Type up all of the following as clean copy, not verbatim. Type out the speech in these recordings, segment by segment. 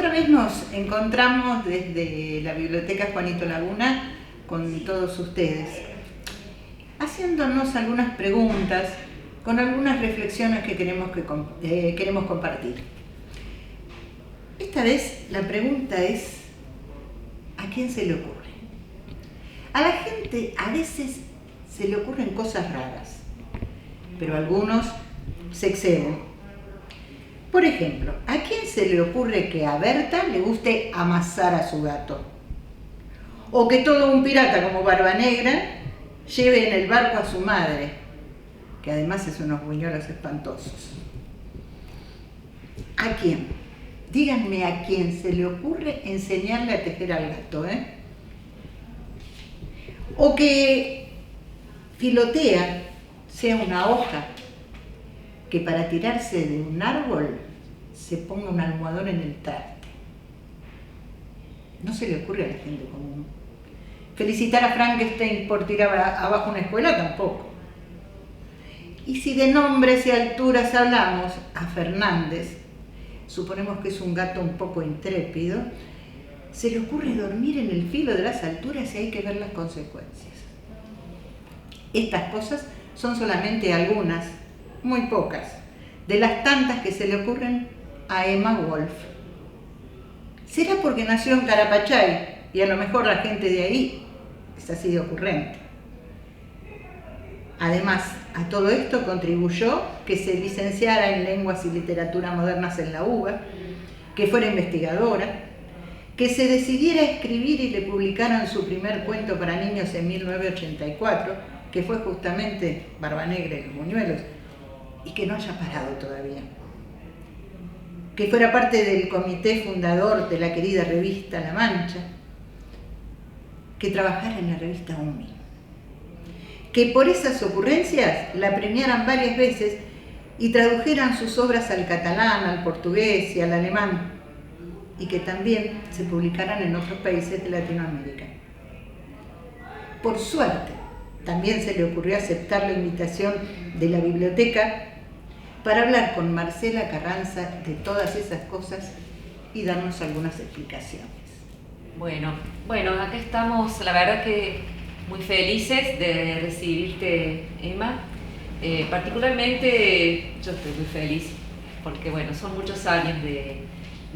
Otra vez nos encontramos desde la Biblioteca Juanito Laguna con todos ustedes, haciéndonos algunas preguntas, con algunas reflexiones que queremos compartir. Esta vez la pregunta es, ¿a quién se le ocurre? A la gente a veces se le ocurren cosas raras, pero algunos se exceden. Por ejemplo, ¿a quién se le ocurre que a Berta le guste amasar a su gato? O que todo un pirata como Barba Negra lleve en el barco a su madre, que además es unos buñuelos espantosos. ¿A quién? Díganme a quién se le ocurre enseñarle a tejer al gato, ¿eh? O que filotea sea una hoja que para tirarse de un árbol se ponga un almohadón en el traste. No se le ocurre a la gente común. Felicitar a Frankenstein por tirar abajo una escuela tampoco. Y si de nombres y alturas hablamos, a Fernández, suponemos que es un gato un poco intrépido, se le ocurre dormir en el filo de las alturas y hay que ver las consecuencias. Estas cosas son solamente algunas, muy pocas, de las tantas que se le ocurren a Emma Wolf. ¿Será porque nació en Carapachay y a lo mejor la gente de ahí es así de ocurrente? Además, a todo esto contribuyó que se licenciara en Lenguas y Literatura Modernas en la UBA, que fuera investigadora, que se decidiera a escribir y le publicaran su primer cuento para niños en 1984, que fue justamente Barba Negra y los buñuelos, y que no haya parado todavía. Que fuera parte del comité fundador de la querida revista La Mancha, que trabajara en la revista UMI, que por esas ocurrencias la premiaran varias veces y tradujeran sus obras al catalán, al portugués y al alemán, y que también se publicaran en otros países de Latinoamérica. Por suerte, también se le ocurrió aceptar la invitación de la biblioteca para hablar con Marcela Carranza de todas esas cosas y darnos algunas explicaciones. Bueno, acá estamos, la verdad que muy felices de recibirte, Emma. Particularmente yo estoy muy feliz porque bueno, son muchos años de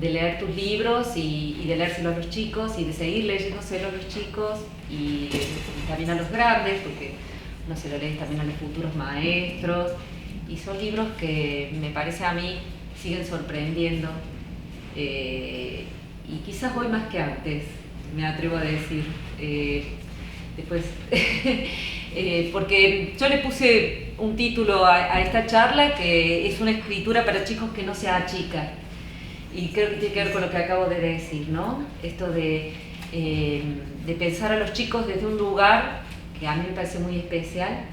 leer tus libros y de leérselos a los chicos y de seguir leyéndoselos a los chicos y también a los grandes, porque uno se lo lee también a los futuros maestros, y son libros que me parece a mí siguen sorprendiendo, y quizás hoy más que antes, me atrevo a decir. Después, porque yo le puse un título a esta charla que es una escritura para chicos que no se achica. Y creo que tiene que ver con lo que acabo de decir, ¿no? Esto de pensar a los chicos desde un lugar que a mí me parece muy especial.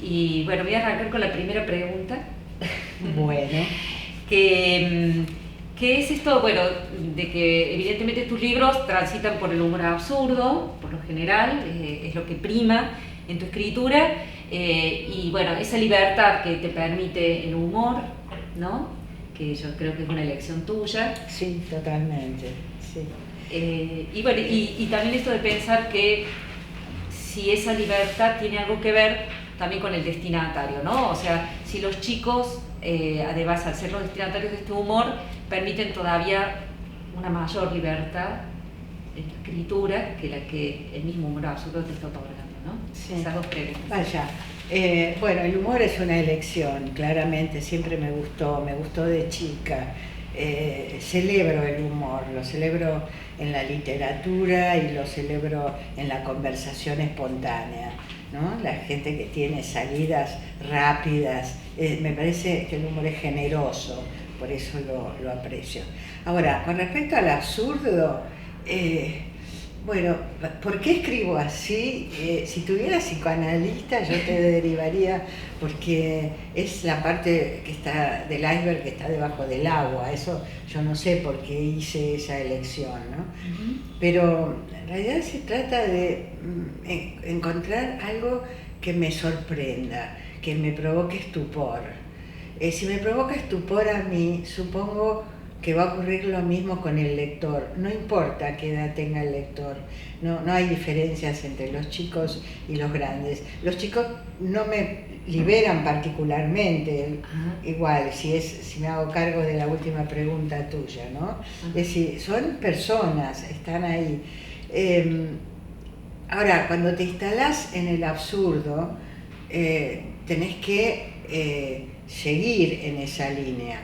Y bueno, voy a arrancar con la primera pregunta. Bueno. ¿Qué es esto? Bueno, de que evidentemente tus libros transitan por el humor absurdo, por lo general, es lo que prima en tu escritura. Y bueno, esa libertad que te permite el humor, ¿no? Que yo creo que es una elección tuya. Sí, totalmente, sí. Y bueno, y también esto de pensar que si esa libertad tiene algo que ver también con el destinatario, ¿no? O sea, si los chicos, además al ser los destinatarios de este humor, permiten todavía una mayor libertad en la escritura que la que el mismo humor absurdo te está otorgando, ¿no? Sí. Esas dos preguntas. Vaya. Bueno, el humor es una elección, claramente, siempre me gustó de chica. Celebro el humor, lo celebro en la literatura y lo celebro en la conversación espontánea, ¿no? La gente que tiene salidas rápidas, me parece que el humor es generoso, por eso lo aprecio. Ahora, con respecto al absurdo, bueno, ¿por qué escribo así? Si tuviera psicoanalista yo te derivaría, porque es la parte que está del iceberg que está debajo del agua. Eso yo no sé por qué hice esa elección, ¿no? Uh-huh. Pero en realidad se trata de encontrar algo que me sorprenda, que me provoque estupor. Si me provoca estupor a mí, supongo que va a ocurrir lo mismo con el lector. No importa qué edad tenga el lector, no hay diferencias entre los chicos y los grandes. Los chicos no me liberan particularmente, igual, si me hago cargo de la última pregunta tuya, ¿no? Es decir, son personas, están ahí. Ahora, cuando te instalás en el absurdo, tenés que seguir en esa línea.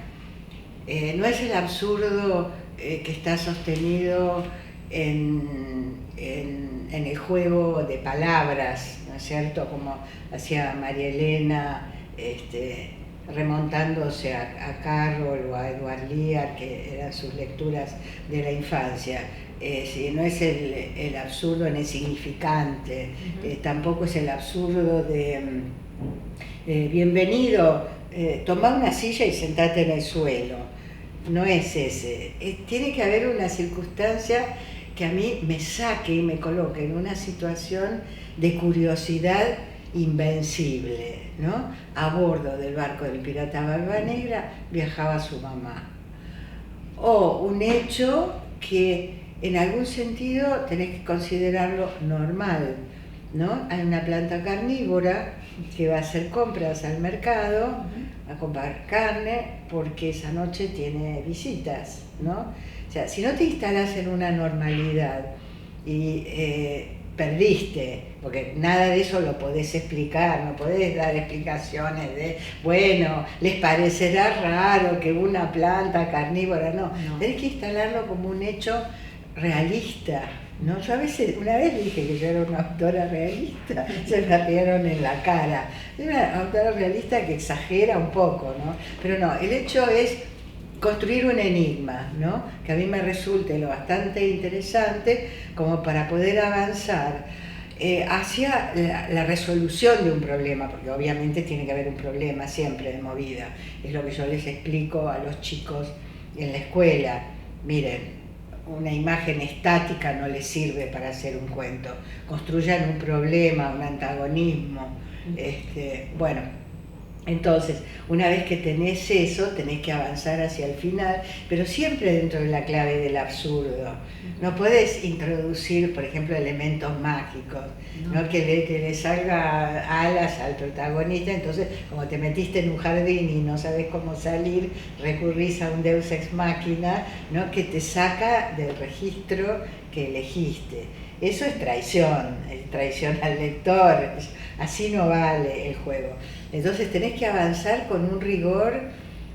No es el absurdo que está sostenido en el juego de palabras, ¿no es cierto? Como hacía María Elena, remontándose a Carroll o a Edward Lear, que eran sus lecturas de la infancia. No es el absurdo en el significante, tampoco es el absurdo de bienvenido, toma una silla y sentate en el suelo. No es ese. Tiene que haber una circunstancia que a mí me saque y me coloque en una situación de curiosidad invencible, ¿no? A bordo del barco del pirata Barba Negra viajaba su mamá. O un hecho que en algún sentido tenés que considerarlo normal, ¿no? Hay una planta carnívora que va a hacer compras al mercado, a comprar carne, porque esa noche tiene visitas, ¿no? O sea, si no te instalas en una normalidad y perdiste, porque nada de eso lo podés explicar, no podés dar explicaciones de, bueno, les parecerá raro que una planta carnívora, no. Tenés que instalarlo como un hecho realista, ¿no? Yo una vez dije que yo era una autora realista, se me rieron en la cara. Es una autora realista que exagera un poco, ¿no? Pero no, el hecho es construir un enigma, ¿no? Que a mí me resulte lo bastante interesante como para poder avanzar hacia la resolución de un problema, porque obviamente tiene que haber un problema siempre de movida. Es lo que yo les explico a los chicos en la escuela. Miren, una imagen estática no les sirve para hacer un cuento. Construyan un problema, un antagonismo. Bueno, entonces, una vez que tenés eso, tenés que avanzar hacia el final, pero siempre dentro de la clave del absurdo. No podés introducir, por ejemplo, elementos mágicos, ¿no? Que le salga alas al protagonista, entonces, como te metiste en un jardín y no sabés cómo salir, recurrís a un deus ex machina, ¿no? Que te saca del registro que elegiste. Eso es traición al lector, así no vale el juego. Entonces tenés que avanzar con un rigor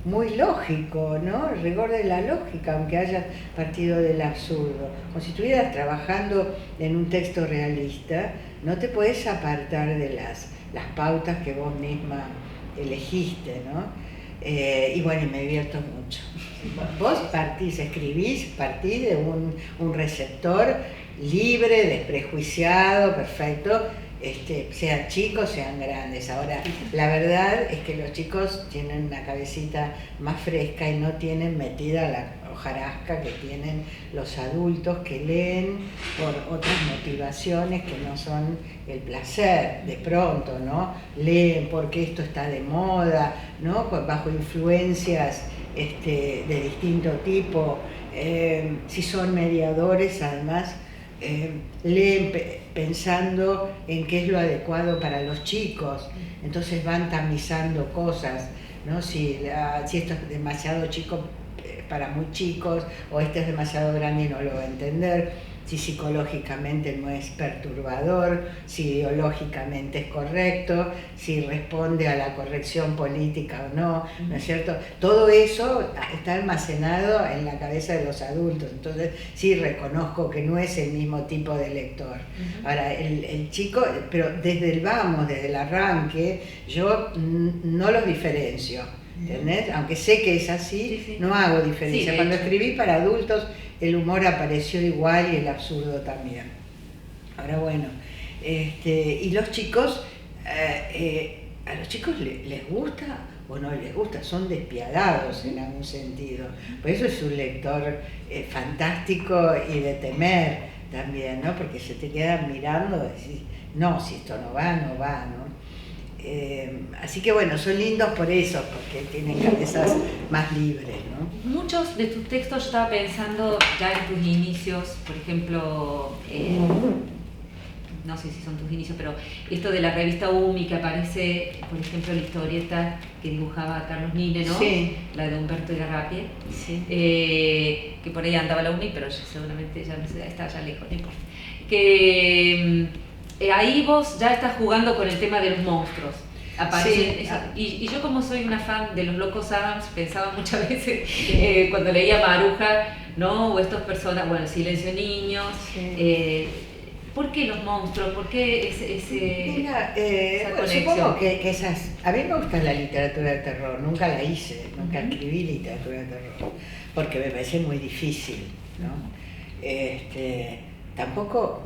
muy lógico, ¿no? El rigor de la lógica, aunque hayas partido del absurdo. Como si estuvieras trabajando en un texto realista, no te podés apartar de las pautas que vos misma elegiste, ¿no? Y bueno, y me divierto mucho. Vos escribís de un receptor libre, desprejuiciado, perfecto, sean chicos, sean grandes. Ahora, la verdad es que los chicos tienen una cabecita más fresca y no tienen metida la hojarasca que tienen los adultos que leen por otras motivaciones que no son el placer, de pronto, ¿no? Leen porque esto está de moda, ¿no? Bajo influencias de distinto tipo. Si son mediadores, además, leen pensando en qué es lo adecuado para los chicos, entonces van tamizando cosas, ¿no? Si esto es demasiado chico para muy chicos, o este es demasiado grande y no lo va a entender, si psicológicamente no es perturbador, si ideológicamente es correcto, si responde a la corrección política o no, ¿no es cierto? Todo eso está almacenado en la cabeza de los adultos, entonces sí reconozco que no es el mismo tipo de lector. Ahora, el chico, pero desde el arranque, yo no los diferencio, ¿entendés? Aunque sé que es así, sí. No hago diferencia. Sí, cuando escribí para adultos, el humor apareció igual y el absurdo también. Ahora bueno, y los chicos, a los chicos les gusta o no les gusta, son despiadados en algún sentido. Por eso es un lector fantástico y de temer también, ¿no? Porque se te quedan mirando y decís, no, si esto no va, no va, ¿no? Así que bueno, son lindos por eso, porque tienen cabezas más libres, ¿no? Muchos de tus textos yo estaba pensando ya en tus inicios, por ejemplo, no sé si son tus inicios, pero esto de la revista UMI que aparece, por ejemplo, la historieta que dibujaba Carlos Nine, ¿no? Sí. La de Humberto Igarrapie, Sí. Que por ahí andaba la UMI, pero seguramente ya no sé, está ya lejos, no importa. Que ahí vos ya estás jugando con el tema de los monstruos. Sí. Y yo, como soy una fan de los Locos Adams, pensaba muchas veces cuando leía Maruja, ¿no? O estas personas, bueno, Silencio Niños. Sí. ¿Por qué los monstruos? ¿Por qué Mira, esa bueno, conexión? supongo que esas... A mí me gusta la literatura de terror, nunca la hice, nunca escribí literatura de terror, porque me parece muy difícil, ¿no? Tampoco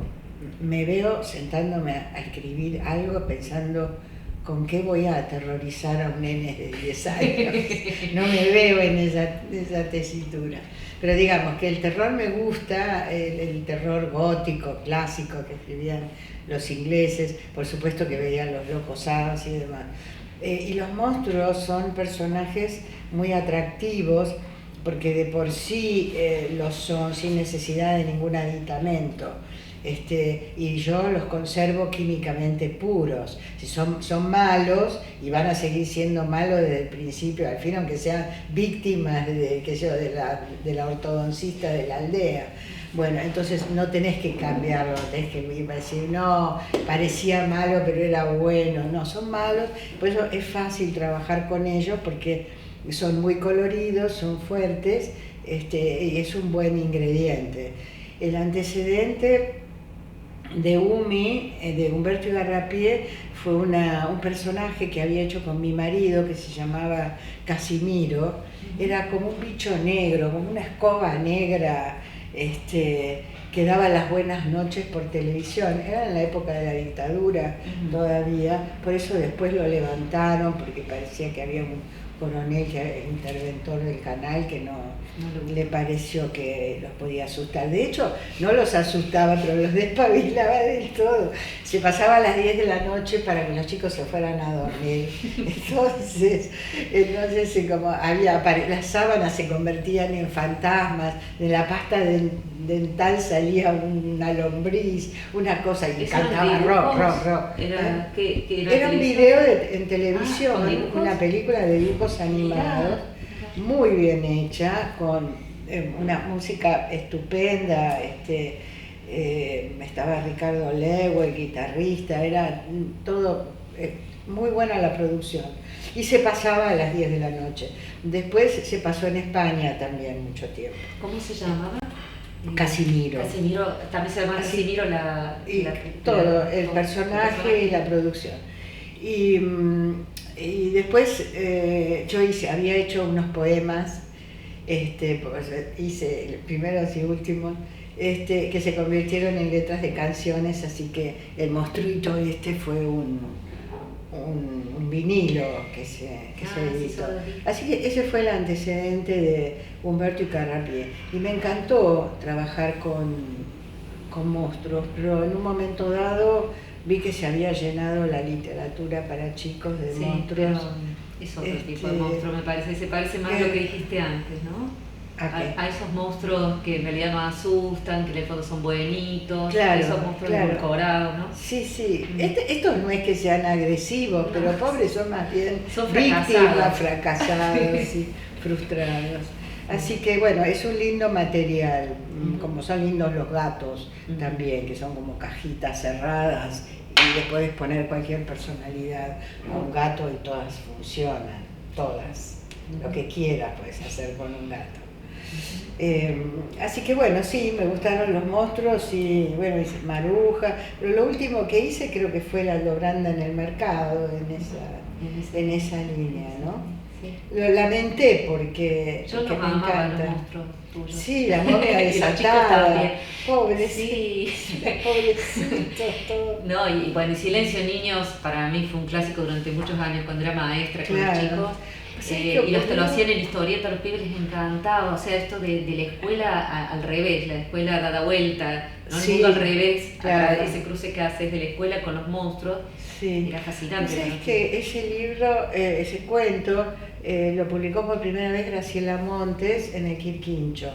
me veo sentándome a escribir algo pensando con qué voy a aterrorizar a un nene de 10 años. No me veo en esa tesitura. Pero digamos que el terror me gusta, el terror gótico, clásico que escribían los ingleses, por supuesto que veían los Locos Adams y demás. Y los monstruos son personajes muy atractivos porque de por sí los son sin necesidad de ningún aditamento. Y yo los conservo químicamente puros. Si son malos y van a seguir siendo malos desde el principio al fin, aunque sean víctimas de la ortodoncista de la aldea. Bueno, entonces no tenés que cambiarlo, tenés que decir, no, parecía malo pero era bueno. No, son malos, por eso es fácil trabajar con ellos porque son muy coloridos, son fuertes, y es un buen ingrediente. El antecedente de UMI, de Humberto Igarrapie, fue un personaje que había hecho con mi marido que se llamaba Casimiro. Era como un bicho negro, como una escoba negra, que daba las buenas noches por televisión. Era en la época de la dictadura todavía, por eso después lo levantaron, porque parecía que había un coronel, que era el interventor del canal, que no le pareció que los podía asustar. De hecho, no los asustaba, pero los despabilaba del todo. Se pasaba a las 10 de la noche para que los chicos se fueran a dormir. Entonces como las sábanas se convertían en fantasmas, de la pasta dental salía una lombriz, una cosa, y cantaba rock. Era un video en televisión, una película de dibujos animados, muy bien hecha, con una música estupenda. Estaba Ricardo Lewe, el guitarrista, era todo muy buena la producción. Y se pasaba a las 10 de la noche. Después se pasó en España también mucho tiempo. ¿Cómo se llamaba? Casimiro. Casimiro, también se llama Casimiro todo, el personaje y la producción. Y después yo había hecho unos poemas, hice primeros y últimos, que se convirtieron en letras de canciones, así que el monstruito fue un vinilo que se editó. Así que ese fue el antecedente de Humberto Igarrapie. Y me encantó trabajar con monstruos, pero en un momento dado vi que se había llenado la literatura para chicos de monstruos. Es otro tipo de monstruo, me parece. Se parece más a lo que dijiste antes, ¿no? A esos monstruos que en realidad no asustan, que en el fondo son buenitos, esos monstruos edulcorados, ¿no? Sí. Estos no es que sean agresivos, pero pobres son más bien víctimas, fracasados y frustrados. Así que bueno, es un lindo material, como son lindos los gatos también, que son como cajitas cerradas y le puedes poner cualquier personalidad a un gato y todas funcionan, todas. Lo que quieras puedes hacer con un gato. Así que bueno, sí, me gustaron los monstruos y bueno, hice Maruja, pero lo último que hice creo que fue la Lobranda en el mercado, en esa línea, ¿no? Sí. Lo lamenté porque me encanta. Los monstruos tuyos. Sí, la momia desatada. Pobrecitos. Pobrecitos todos. No, y bueno, Silencio Niños para mí fue un clásico durante muchos años cuando era maestra con los chicos. Y hasta lo hacían en historieta, a los pibes les encantaba, o sea, esto de la escuela al revés, la escuela dada vuelta, ¿no? El mundo al revés, claro. ese cruce que haces de la escuela con los monstruos, era fascinante. Es que ese libro, ese cuento, lo publicó por primera vez Graciela Montes en el Quirquincho.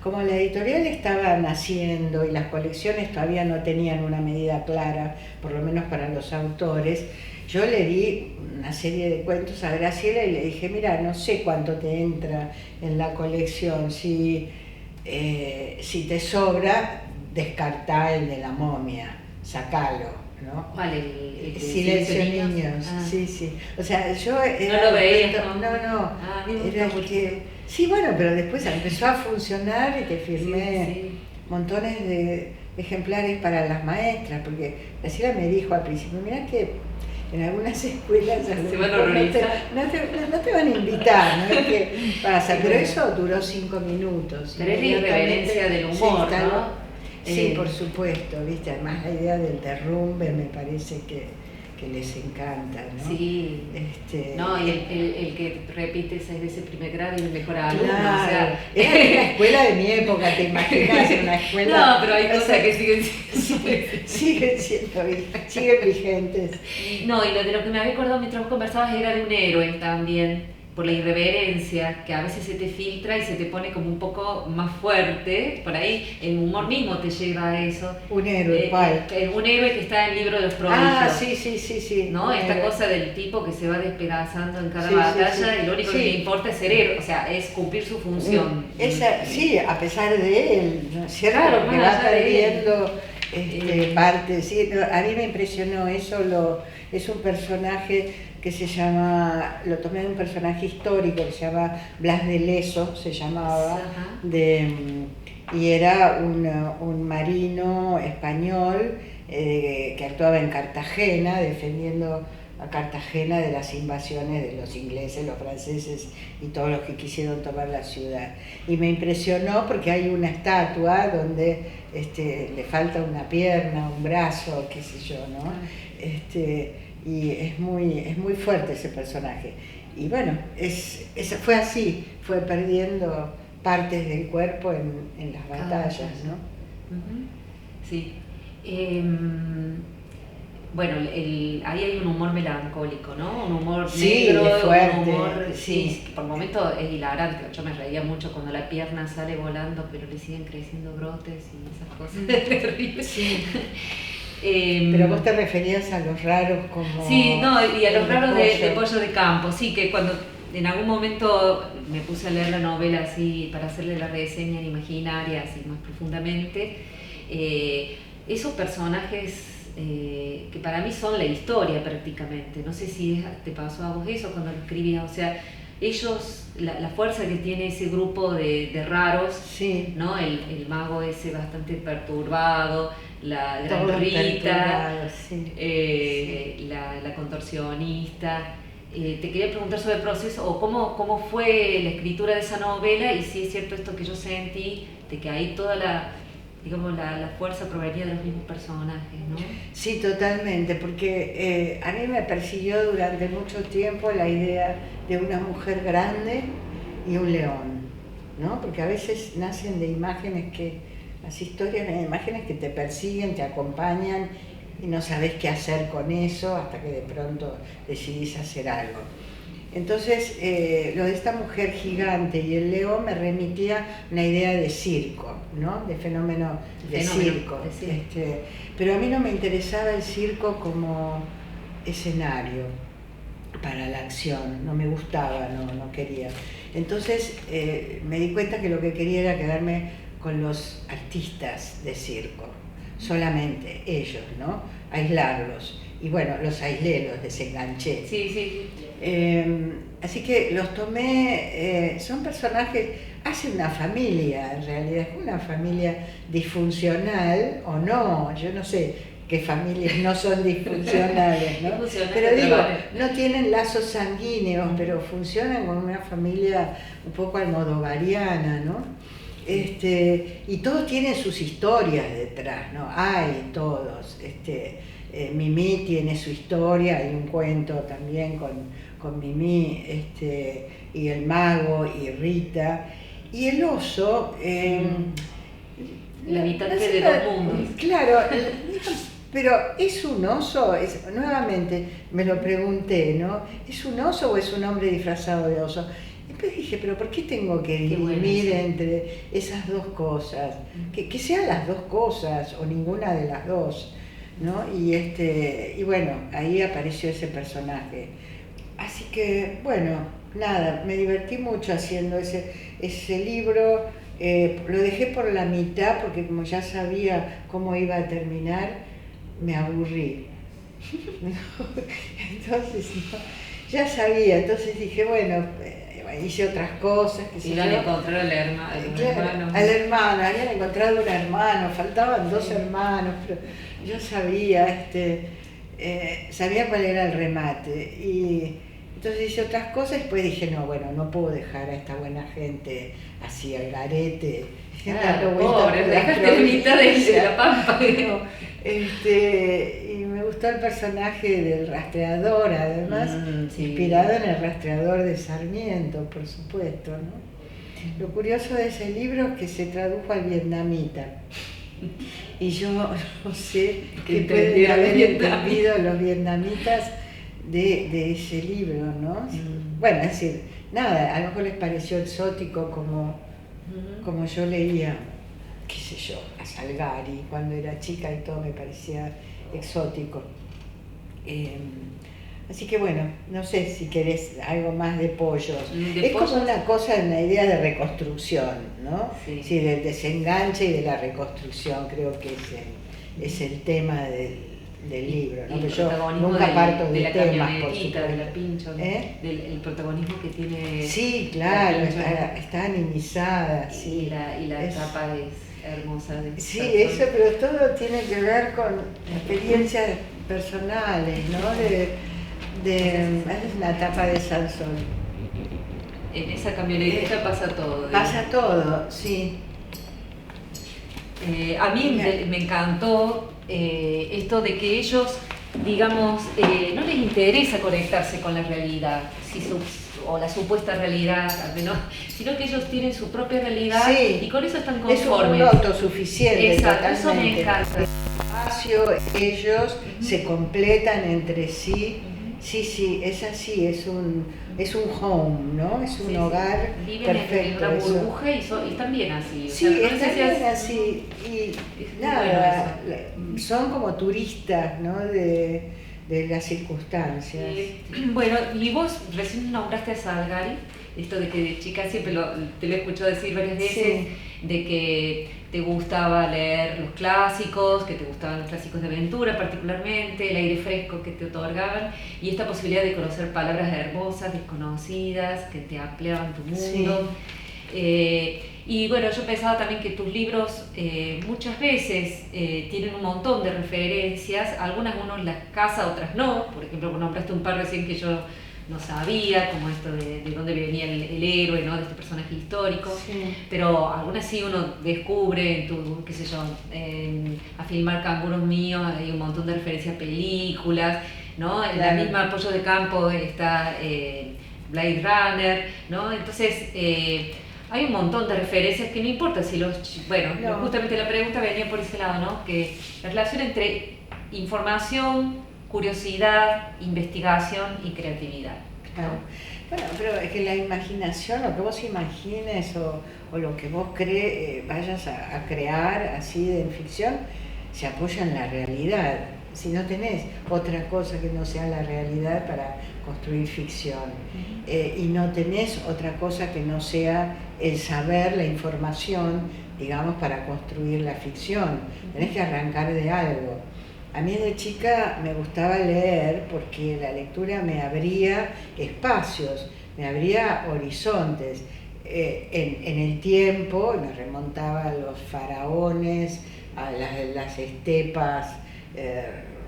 Como la editorial estaba naciendo y las colecciones todavía no tenían una medida clara, por lo menos para los autores, yo le di una serie de cuentos a Graciela y le dije, mira, no sé cuánto te entra en la colección, si te sobra, descartá el de la momia, sacalo, ¿no? Vale, el Silencio Niños, sí. O sea, yo era... ¿No lo veías? No. Ah, a mí me era gustó mucho. Sí, bueno, pero después empezó a funcionar y te firmé montones de ejemplares para las maestras, porque Graciela me dijo al principio, mira que en algunas escuelas se van a organizar. No te van a invitar, no es que pasa, pero eso duró 5 minutos. Pero es la irreverencia del humor, ¿no? Sí, por supuesto, ¿viste? Además la idea del derrumbe me parece que les encanta, ¿no? Sí. No, y el que repites es de ese primer grado y el mejor alumno. Claro. O sea, era la escuela de mi época, ¿te imaginas? Una escuela... No, pero hay cosas que siguen vigentes. No, y de lo que me había acordado mientras vos conversabas era de un héroe también, por la irreverencia, que a veces se te filtra y se te pone como un poco más fuerte, por ahí el humor mismo te lleva a eso. Un héroe, ¿cuál? Un héroe que está en el libro de los prodigios. Sí. ¿No? Esta cosa del tipo que se va despedazando en cada batalla y lo único que le importa es ser héroe, o sea, es cumplir su función. Sí, a pesar de él, ¿no es cierto? Claro, porque va perdiendo parte. Sí, a mí me impresionó eso, es un personaje que se llama, lo tomé de un personaje histórico que se llama Blas de Leso, se llamaba, y era un marino español que actuaba en Cartagena, defendiendo a Cartagena de las invasiones de los ingleses, los franceses y todos los que quisieron tomar la ciudad. Y me impresionó porque hay una estatua donde le falta una pierna, un brazo, qué sé yo, ¿no? Y es muy fuerte ese personaje. Y bueno, fue así, fue perdiendo partes del cuerpo en las batallas, ¿no? Sí. Bueno, ahí hay un humor melancólico, ¿no? Un humor negro, fuerte, un humor, sí, que por momentos es hilarante. Yo me reía mucho cuando la pierna sale volando, pero le siguen creciendo brotes y esas cosas terribles. Sí. Pero vos te referías a los raros como... Sí, no, y a los raros de Pollo de Campo, sí, que cuando en algún momento me puse a leer la novela así para hacerle la reseña imaginaria, así más profundamente, esos personajes que para mí son la historia prácticamente, no sé si te pasó a vos eso cuando lo escribías, o sea, ellos, la fuerza que tiene ese grupo de raros, sí, ¿no? El mago ese bastante perturbado, la gran Rita, la contorsionista. Te quería preguntar sobre el proceso, o cómo fue la escritura de esa novela, y si es cierto esto que yo sentí, de que ahí toda la fuerza provenía de los mismos personajes, ¿no? Sí, totalmente, porque a mí me persiguió durante mucho tiempo la idea de una mujer grande y un león, ¿no? Porque a veces nacen de imágenes las historias de imágenes que te persiguen, te acompañan y no sabes qué hacer con eso hasta que de pronto decidís hacer algo. Entonces, lo de esta mujer gigante y el león me remitía a una idea de circo, ¿no? De fenómeno de circo. Pero a mí no me interesaba el circo como escenario para la acción, no me gustaba, no quería. Entonces, me di cuenta que lo que quería era quedarme con los artistas de circo, solamente ellos, ¿no? Aislarlos. Y bueno, los aislé, los desenganché. Sí. Así que los tomé, son personajes, hace una familia en realidad, es una familia disfuncional o no, yo no sé qué familias no son disfuncionales, ¿no? Pero digo, no tienen lazos sanguíneos, pero funcionan como una familia un poco almodovariana, ¿no? Y todos tienen sus historias detrás, ¿no? Hay todos, Mimí tiene su historia, hay un cuento también con Mimí, y el mago y Rita. Y el oso... el habitante de dos mundos. Claro, pero ¿es un oso? Nuevamente me lo pregunté, ¿no? ¿Es un oso o es un hombre disfrazado de oso? Después dije, pero ¿por qué tengo que dirimir entre esas dos cosas? Que sean las dos cosas o ninguna de las dos, ¿no? Y bueno, ahí apareció ese personaje. Así que, bueno, nada, me divertí mucho haciendo ese libro. Lo dejé por la mitad porque como ya sabía cómo iba a terminar, me aburrí. Entonces, no, ya sabía, entonces dije, bueno, hice otras cosas. Iban a encontrar al hermano. Al hermano, habían encontrado un hermano, faltaban dos hermanos, pero yo sabía, sabía cuál era el remate. Y entonces hice otras cosas y después dije, no, bueno, no puedo dejar a esta buena gente así al garete. Pobre, dejaste en mitad de la pampa. No, y me gustó el personaje del rastreador, además, inspirado en el rastreador de Sarmiento, por supuesto, ¿no? Lo curioso de ese libro es que se tradujo al vietnamita. Y yo no sé qué pueden haber entendido los vietnamitas de ese libro, ¿no? Bueno, es decir, nada, a lo mejor les pareció exótico como yo leía, qué sé yo, a Salgari cuando era chica y todo me parecía exótico. Así que bueno, no sé si querés algo más de pollos. Es como una cosa, una idea de reconstrucción, ¿no? Sí, del desenganche y de la reconstrucción, creo que es el tema del libro, ¿no? Pero yo nunca parto de temas, por supuesto. De la pincho, el protagonismo que tiene. Sí, claro, está animizada. Sí, y la tapa es hermosa. Sí, eso, pero todo tiene que ver con experiencias personales, ¿no? Es una tapa de Sansón. En esa camionetita pasa todo. Pasa todo, sí. A mí me encantó esto de que ellos, digamos, no les interesa conectarse con la realidad, o la supuesta realidad, al menos, sino que ellos tienen su propia realidad y con eso están conformes. Es un autosuficiente. Exacto, eso me encanta. Ellos se completan entre sí. Sí, es así, es un home, ¿no? Es un hogar perfecto. Viven en una burbuja y están bien así. Sí, están bien así. Y nada, son como turistas, ¿no? De las circunstancias. Bueno, y vos recién nombraste a Salgari, esto de que de chica siempre te lo he escuchado decir varias veces, de que te gustaba leer los clásicos, que te gustaban los clásicos de aventura particularmente, el aire fresco que te otorgaban y esta posibilidad de conocer palabras hermosas, desconocidas, que te ampliaban tu mundo. Y bueno, yo pensaba también que tus libros muchas veces tienen un montón de referencias, algunas uno las casa, otras no. Por ejemplo, nombraste un par recién que yo no sabía, como esto de dónde venía el héroe, ¿no? De este personaje histórico, pero algunas sí uno descubre en tu, qué sé yo, a filmar Canguros míos, hay un montón de referencias a películas, ¿no? En la misma Pollo de Campo está Blade Runner, ¿no? Entonces hay un montón de referencias que no importa si justamente la pregunta venía por ese lado, ¿no? Que la relación entre información, curiosidad, investigación y creatividad. Claro. Bueno, pero es que la imaginación, lo que vos imagines o lo que vos vayas a crear así de ficción, se apoya en la realidad. Si no tenés otra cosa que no sea la realidad para construir ficción, y no tenés otra cosa que no sea el saber, la información, digamos, para construir la ficción, tenés que arrancar de algo. A mí de chica me gustaba leer porque la lectura me abría espacios, me abría horizontes. En el tiempo me remontaba a los faraones, a las estepas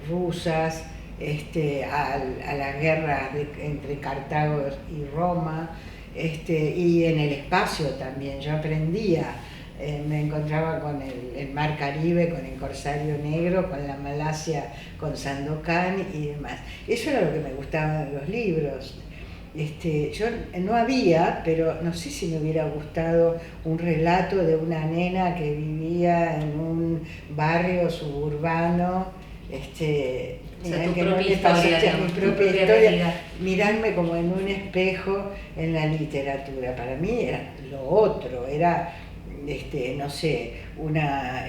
rusas, a la guerra entre Cartago y Roma, y en el espacio también. Yo aprendía. Me encontraba con el Mar Caribe, con el Corsario Negro, con la Malasia, con Sandokan y demás. Eso era lo que me gustaba de los libros. Yo no había, pero no sé si me hubiera gustado un relato de una nena que vivía en un barrio suburbano, tu propia historia, mi propia historia, mirarme como en un espejo en la literatura. Para mí era lo otro, era no sé, una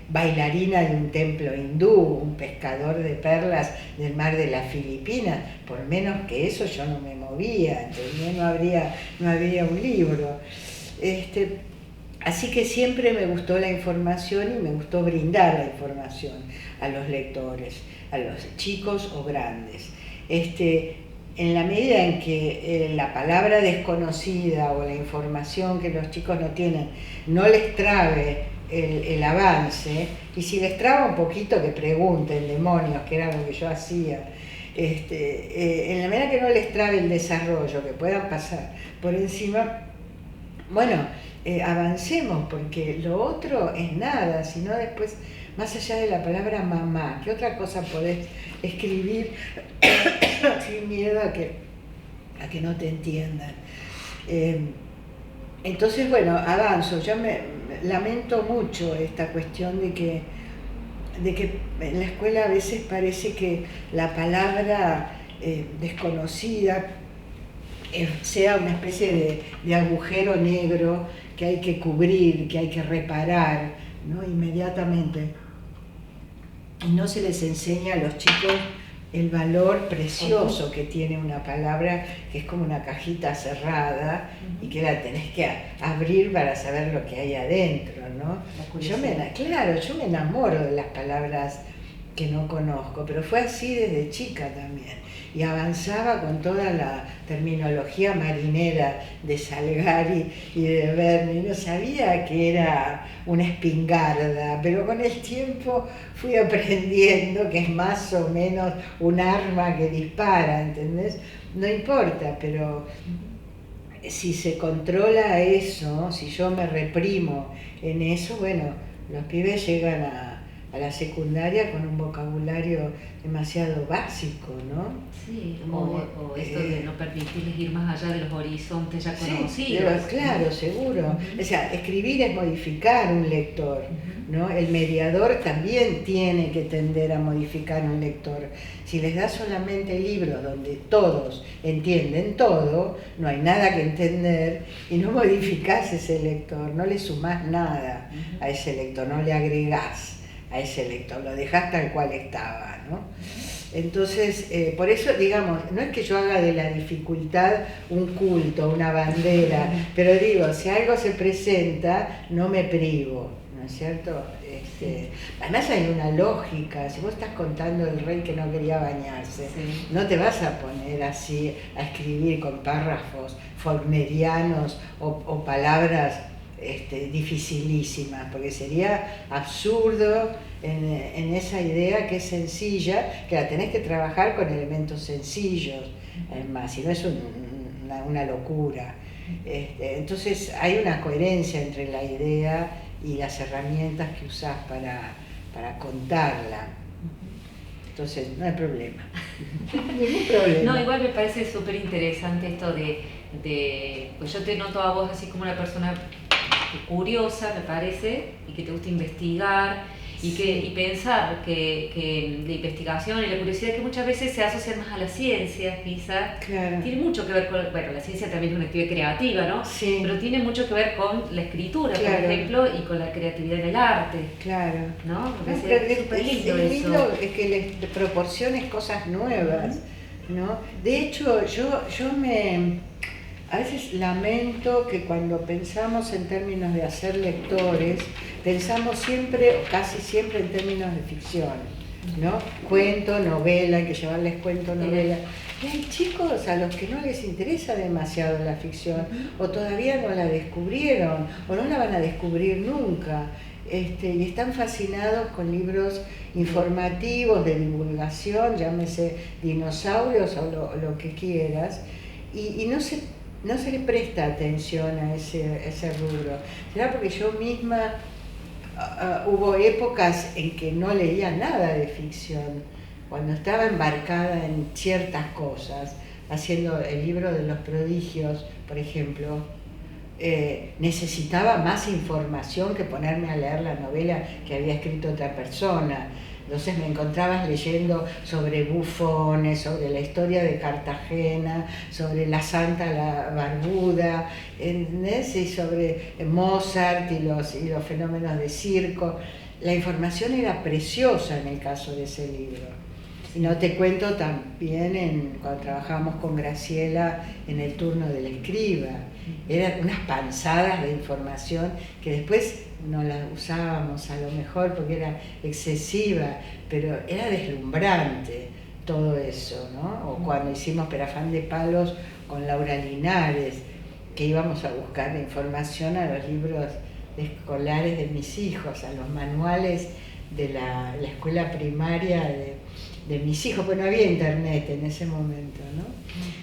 bailarina de un templo hindú, un pescador de perlas del mar de las Filipinas. Por menos que eso yo no me movía, ¿entendés? No habría un libro. Así que siempre me gustó la información y me gustó brindar la información a los lectores, a los chicos o grandes. En la medida en que la palabra desconocida o la información que los chicos no tienen no les trabe el avance, y si les traba un poquito que pregunten, demonios, que era lo que yo hacía, en la medida que no les trabe el desarrollo, que puedan pasar por encima, bueno, avancemos, porque lo otro es nada, sino después, más allá de la palabra mamá, ¿qué otra cosa podés escribir sin miedo a que no te entiendan? Entonces, bueno, avanzo. Yo me lamento mucho esta cuestión de que en la escuela a veces parece que la palabra desconocida sea una especie de agujero negro que hay que cubrir, que hay que reparar, ¿no? Inmediatamente. Y no se les enseña a los chicos el valor precioso que tiene una palabra, que es como una cajita cerrada y que la tenés que abrir para saber lo que hay adentro, ¿no? Yo me enamoro de las palabras que no conozco, pero fue así desde chica también. Y avanzaba con toda la terminología marinera de Salgari y de Verne. No sabía que era una espingarda, pero con el tiempo fui aprendiendo que es más o menos un arma que dispara, ¿entendés? No importa, pero si se controla eso, si yo me reprimo en eso, bueno, los pibes llegan a la secundaria con un vocabulario demasiado básico, ¿no? Sí, o esto de no permitirles ir más allá de los horizontes ya conocidos. Sí, claro, seguro. O sea, escribir es modificar un lector, ¿no? El mediador también tiene que tender a modificar un lector. Si les das solamente libros donde todos entienden todo, no hay nada que entender y no modificás ese lector, no le sumás nada a ese lector, no le agregás a ese lector, lo dejás tal cual estaba, ¿no? Entonces, por eso, digamos, no es que yo haga de la dificultad un culto, una bandera, pero digo, si algo se presenta, no me privo, ¿no es cierto? Además hay una lógica, si vos estás contando del rey que no quería bañarse, no te vas a poner así a escribir con párrafos faulknerianos o palabras dificilísimas, porque sería absurdo en esa idea que es sencilla, que la tenés que trabajar con elementos sencillos, además, si no es una locura. Entonces hay una coherencia entre la idea y las herramientas que usás para contarla. Entonces no hay problema. Ningún problema. No, igual me parece súper interesante esto pues yo te noto a vos así como una persona curiosa, me parece, y que te gusta investigar y pensar que la investigación y la curiosidad, que muchas veces se asocian más a la ciencia, quizás, claro, tiene mucho que ver con, bueno, la ciencia también es una actividad creativa, ¿no? Sí. Pero tiene mucho que ver con la escritura, claro, por ejemplo, y con la creatividad en el arte. Claro. ¿No? Es súper lindo eso. Es que les proporciones cosas nuevas, ¿no? De hecho, yo a veces lamento que cuando pensamos en términos de hacer lectores, pensamos siempre, o casi siempre, en términos de ficción, ¿no? Cuento, novela, hay que llevarles cuento, novela. Y hay chicos a los que no les interesa demasiado la ficción, o todavía no la descubrieron, o no la van a descubrir nunca. Y están fascinados con libros informativos, de divulgación, llámese dinosaurios o lo que quieras, y no se le presta atención a ese rubro. ¿Será porque yo misma hubo épocas en que no leía nada de ficción? Cuando estaba embarcada en ciertas cosas, haciendo el libro de los prodigios, por ejemplo, necesitaba más información que ponerme a leer la novela que había escrito otra persona. Entonces me encontrabas leyendo sobre bufones, sobre la historia de Cartagena, sobre la Santa la Barbuda, ¿entendés? Y sobre Mozart y los fenómenos de circo. La información era preciosa en el caso de ese libro. Y no te cuento también cuando trabajábamos con Graciela en el turno del escriba. Eran unas panzadas de información que después no las usábamos a lo mejor porque era excesiva, pero era deslumbrante todo eso, ¿no? O cuando hicimos Perafán de Palos con Laura Linares, que íbamos a buscar información a los libros escolares de mis hijos, a los manuales de la escuela primaria de mis hijos, pues no había internet en ese momento, ¿no?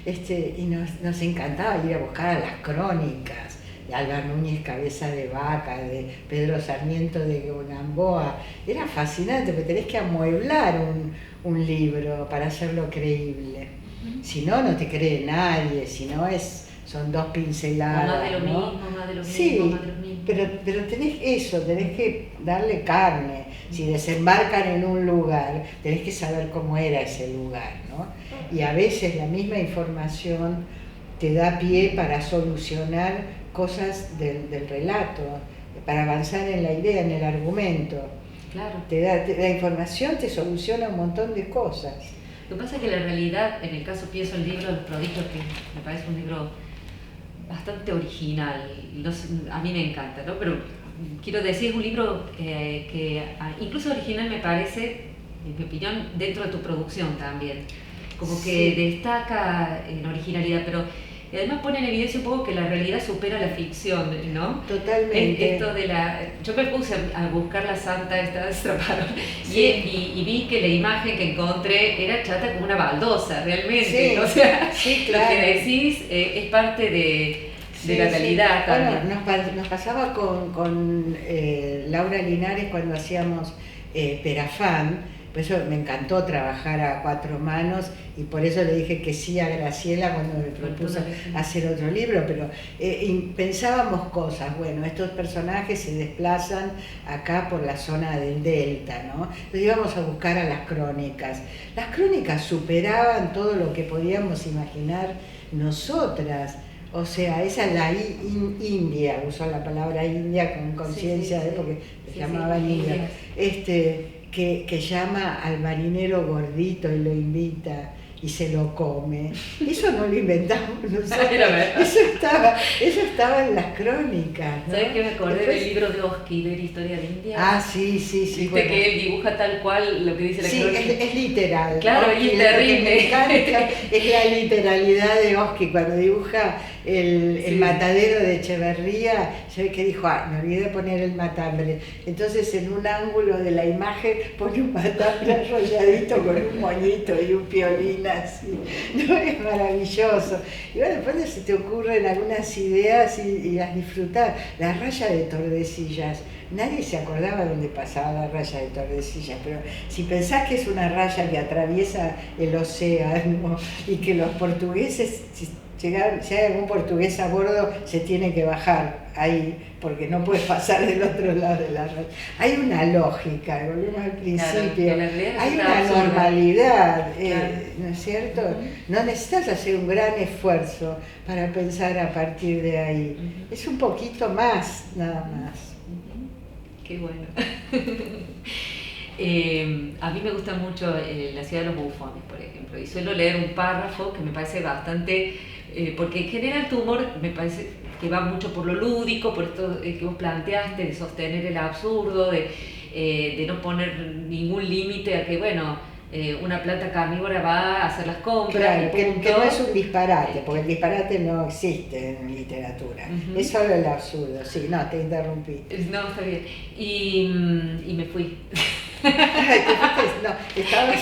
Y nos encantaba ir a buscar a las crónicas de Alba Núñez Cabeza de Vaca, de Pedro Sarmiento de Gamboa. Era fascinante, porque tenés que amueblar un libro para hacerlo creíble. Si no, no te cree nadie, si no son dos pinceladas. Más de lo ¿no? mismo, más de lo sí, mismo, más de lo mismo. Pero tenés eso, tenés que darle carne. Si desembarcan en un lugar, tenés que saber cómo era ese lugar, ¿no? Y a veces la misma información te da pie para solucionar cosas del relato, para avanzar en la idea, en el argumento. Claro. La información te soluciona un montón de cosas. Lo que pasa es que la realidad, en el caso pienso el libro de los prodigios, que me parece un libro bastante original, a mí me encanta, ¿no? Pero quiero decir, es un libro que incluso original me parece, en mi opinión, dentro de tu producción también. Como que destaca en originalidad, pero además pone en evidencia un poco que la realidad supera la ficción, ¿no? Totalmente. Yo me puse a buscar la Santa esta destrapada y vi que la imagen que encontré era chata como una baldosa, realmente. O sea, claro. Lo que decís es parte de la realidad también. Bueno, nos pasaba con Laura Linares cuando hacíamos Perafán. Por eso me encantó trabajar a cuatro manos y por eso le dije que sí a Graciela cuando me propuso hacer otro libro, pero pensábamos cosas, bueno, estos personajes se desplazan acá por la zona del Delta, ¿no? Entonces íbamos a buscar a las crónicas. Las crónicas superaban todo lo que podíamos imaginar nosotras. O sea, esa es la India, usó la palabra India con conciencia porque se llamaban India. Que llama al marinero gordito y lo invita y se lo come. Eso no lo inventamos nosotros. Eso estaba en las crónicas, ¿no? ¿Sabes qué me acordé del libro de Oski, de la historia de India? Ah, sí. Viste bueno. Que él dibuja tal cual lo que dice la crónica. Sí, es literal. Claro, Oski, y es terrible. Me encanta es la literalidad de Oski cuando dibuja el matadero de Echeverría. Yo vi que dijo, me olvidé de poner el matambre. Entonces en un ángulo de la imagen pone un matambre arrolladito con un moñito y un piolín así. No, es maravilloso. Y bueno, después se te ocurren algunas ideas y las disfrutás. La raya de Tordesillas. Nadie se acordaba dónde pasaba la raya de Tordesillas, pero si pensás que es una raya que atraviesa el océano y que los portugueses, si hay algún portugués a bordo, se tiene que bajar ahí, porque no puede pasar del otro lado de la raya. Hay una lógica, volvemos al principio, hay una normalidad, ¿no es cierto? No necesitas hacer un gran esfuerzo para pensar a partir de ahí. Es un poquito más, nada más. Qué bueno. A mí me gusta mucho La ciudad de los bufones, por ejemplo, y suelo leer un párrafo que me parece bastante, porque en general tu humor me parece que va mucho por lo lúdico, por esto que vos planteaste, de sostener el absurdo, de no poner ningún límite a que, bueno, una planta carnívora va a hacer las compras. Claro, que no es un disparate, porque el disparate no existe en literatura, es solo el absurdo. Sí, no, te interrumpí. No, está bien. Y me fui. No, estabas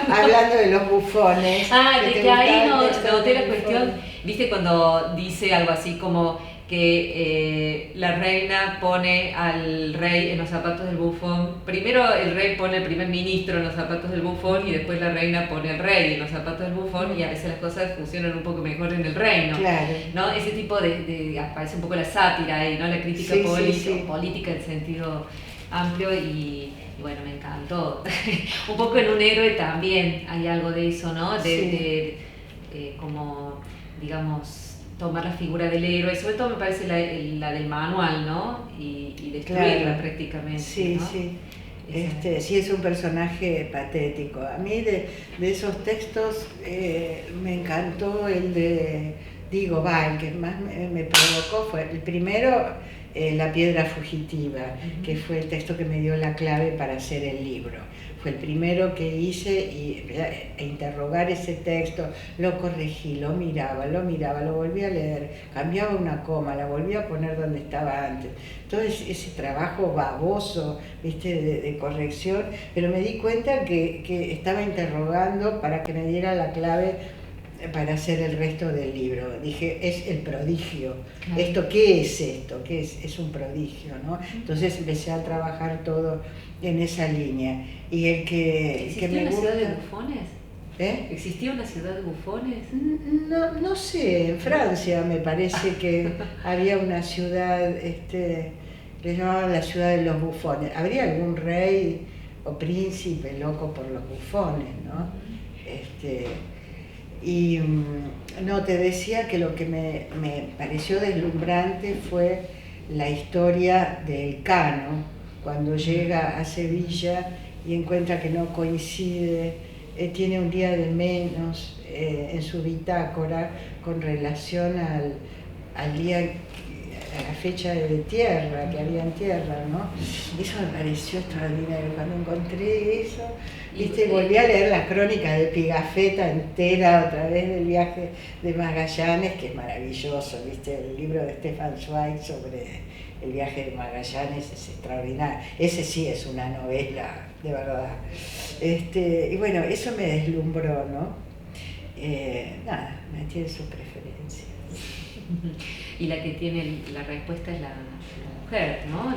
hablando de los bufones. De que ahí noté la cuestión, viste, cuando dice algo así como que la reina pone al rey en los zapatos del bufón. Primero el rey pone al primer ministro en los zapatos del bufón y después la reina pone al rey en los zapatos del bufón, y a veces las cosas funcionan un poco mejor en el reino. Claro. ¿No? Ese tipo aparece un poco la sátira ahí, ¿no? La crítica política en sentido amplio, y bueno, me encantó. Un poco en Un héroe también hay algo de eso, ¿no? Como, digamos, tomar la figura del héroe, sobre todo me parece la del manual, ¿no? Y destruirla prácticamente. Sí, ¿no? sí. Sí, es un personaje patético. A mí de esos textos me encantó el de Diego Bay, que más me provocó fue el primero, La piedra fugitiva, que fue el texto que me dio la clave para hacer el libro. Fue el primero que hice, y interrogar ese texto, lo corregí, lo miraba, lo volví a leer, cambiaba una coma, la volví a poner donde estaba antes. Todo ese trabajo baboso, ¿viste? De corrección, pero me di cuenta que estaba interrogando para que me diera la clave para hacer el resto del libro. Dije, es el prodigio. Claro. ¿Esto qué es esto? ¿Qué es? Es un prodigio, ¿no? Entonces empecé a trabajar todo en esa línea. Y el que me una gusta... ciudad de bufones? ¿Existía una ciudad de bufones? No sé, en Francia me parece que había una ciudad, le llamaban la ciudad de los bufones. Habría algún rey o príncipe loco por los bufones, ¿no? Y no, te decía que lo que me pareció deslumbrante fue la historia del Cano, cuando llega a Sevilla y encuentra que no coincide, tiene un día de menos en su bitácora con relación al día, a la fecha de tierra, que había en tierra, ¿no? Eso me pareció extraordinario. Cuando encontré eso, volví a leer la crónica de Pigafetta entera otra vez del viaje de Magallanes, que es maravilloso, ¿viste? El libro de Stefan Zweig sobre el viaje de Magallanes es extraordinario. Ese sí es una novela, de verdad. Y bueno, eso me deslumbró, ¿no? Nada, me tiene su preferencia. Y la que tiene la respuesta es la mujer, ¿no?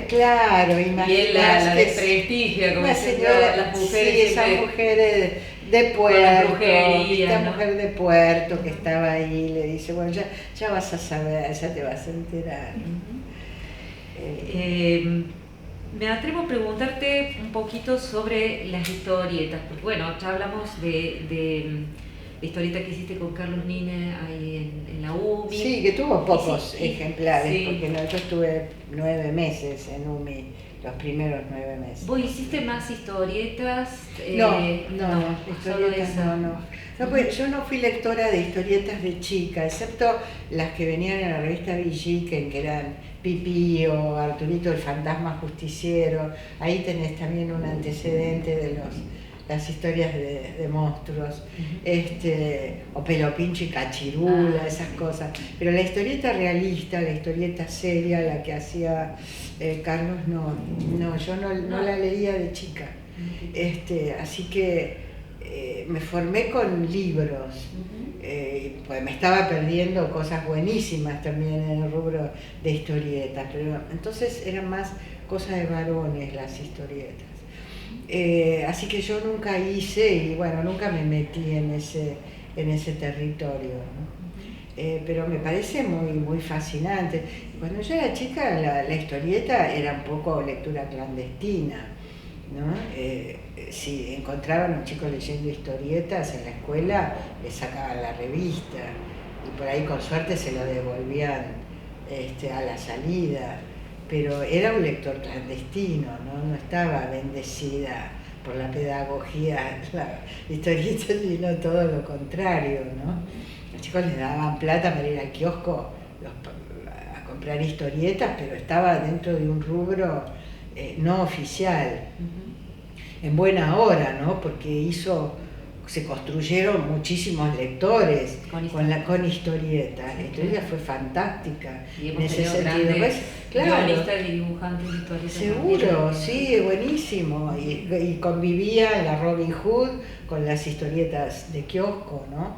Claro, y él la desprestigia, como señora, las mujeres. Sí, esa mujer de Puerto, esta mujer de Puerto que estaba ahí, le dice, bueno, ya vas a saber, ya te vas a enterar. Me atrevo a preguntarte un poquito sobre las historietas, porque bueno, ya hablamos de la historieta que hiciste con Carlos Nine ahí en la UMI. Sí, que tuvo pocos ejemplares, porque yo estuve 9 meses en UMI, los primeros 9 meses. ¿Vos hiciste más historietas? No, historietas no. Pues, yo no fui lectora de historietas de chica, excepto las que venían en la revista Villiquen, que eran Pipí o Arturito el fantasma justiciero. Ahí tenés también un antecedente de las historias de monstruos, o Pelopincho y Cachirula, esas cosas. Pero la historieta realista, la historieta seria, la que hacía Carlos, yo no la leía de chica. Así que me formé con libros, pues me estaba perdiendo cosas buenísimas también en el rubro de historietas, pero entonces eran más cosas de varones las historietas. Así que yo nunca hice, y bueno, nunca me metí en ese territorio, ¿no? Pero me parece muy, muy fascinante. Cuando yo era chica, la historieta era un poco lectura clandestina, ¿no? Si encontraban a un chico leyendo historietas en la escuela, le sacaban la revista y por ahí con suerte se lo devolvían a la salida. Pero era un lector clandestino, no estaba bendecida por la pedagogía, la historieta, sino todo lo contrario, ¿no? Los chicos les daban plata para ir al kiosco a comprar historietas, pero estaba dentro de un rubro no oficial, en buena hora, ¿no? Porque se construyeron muchísimos lectores con historieta. La historieta fue fantástica. Y hemos tenido grandes guionistas y dibujantes de historietas. Seguro, sí, buenísimo. Y convivía en la Robin Hood con las historietas de kiosco, ¿no?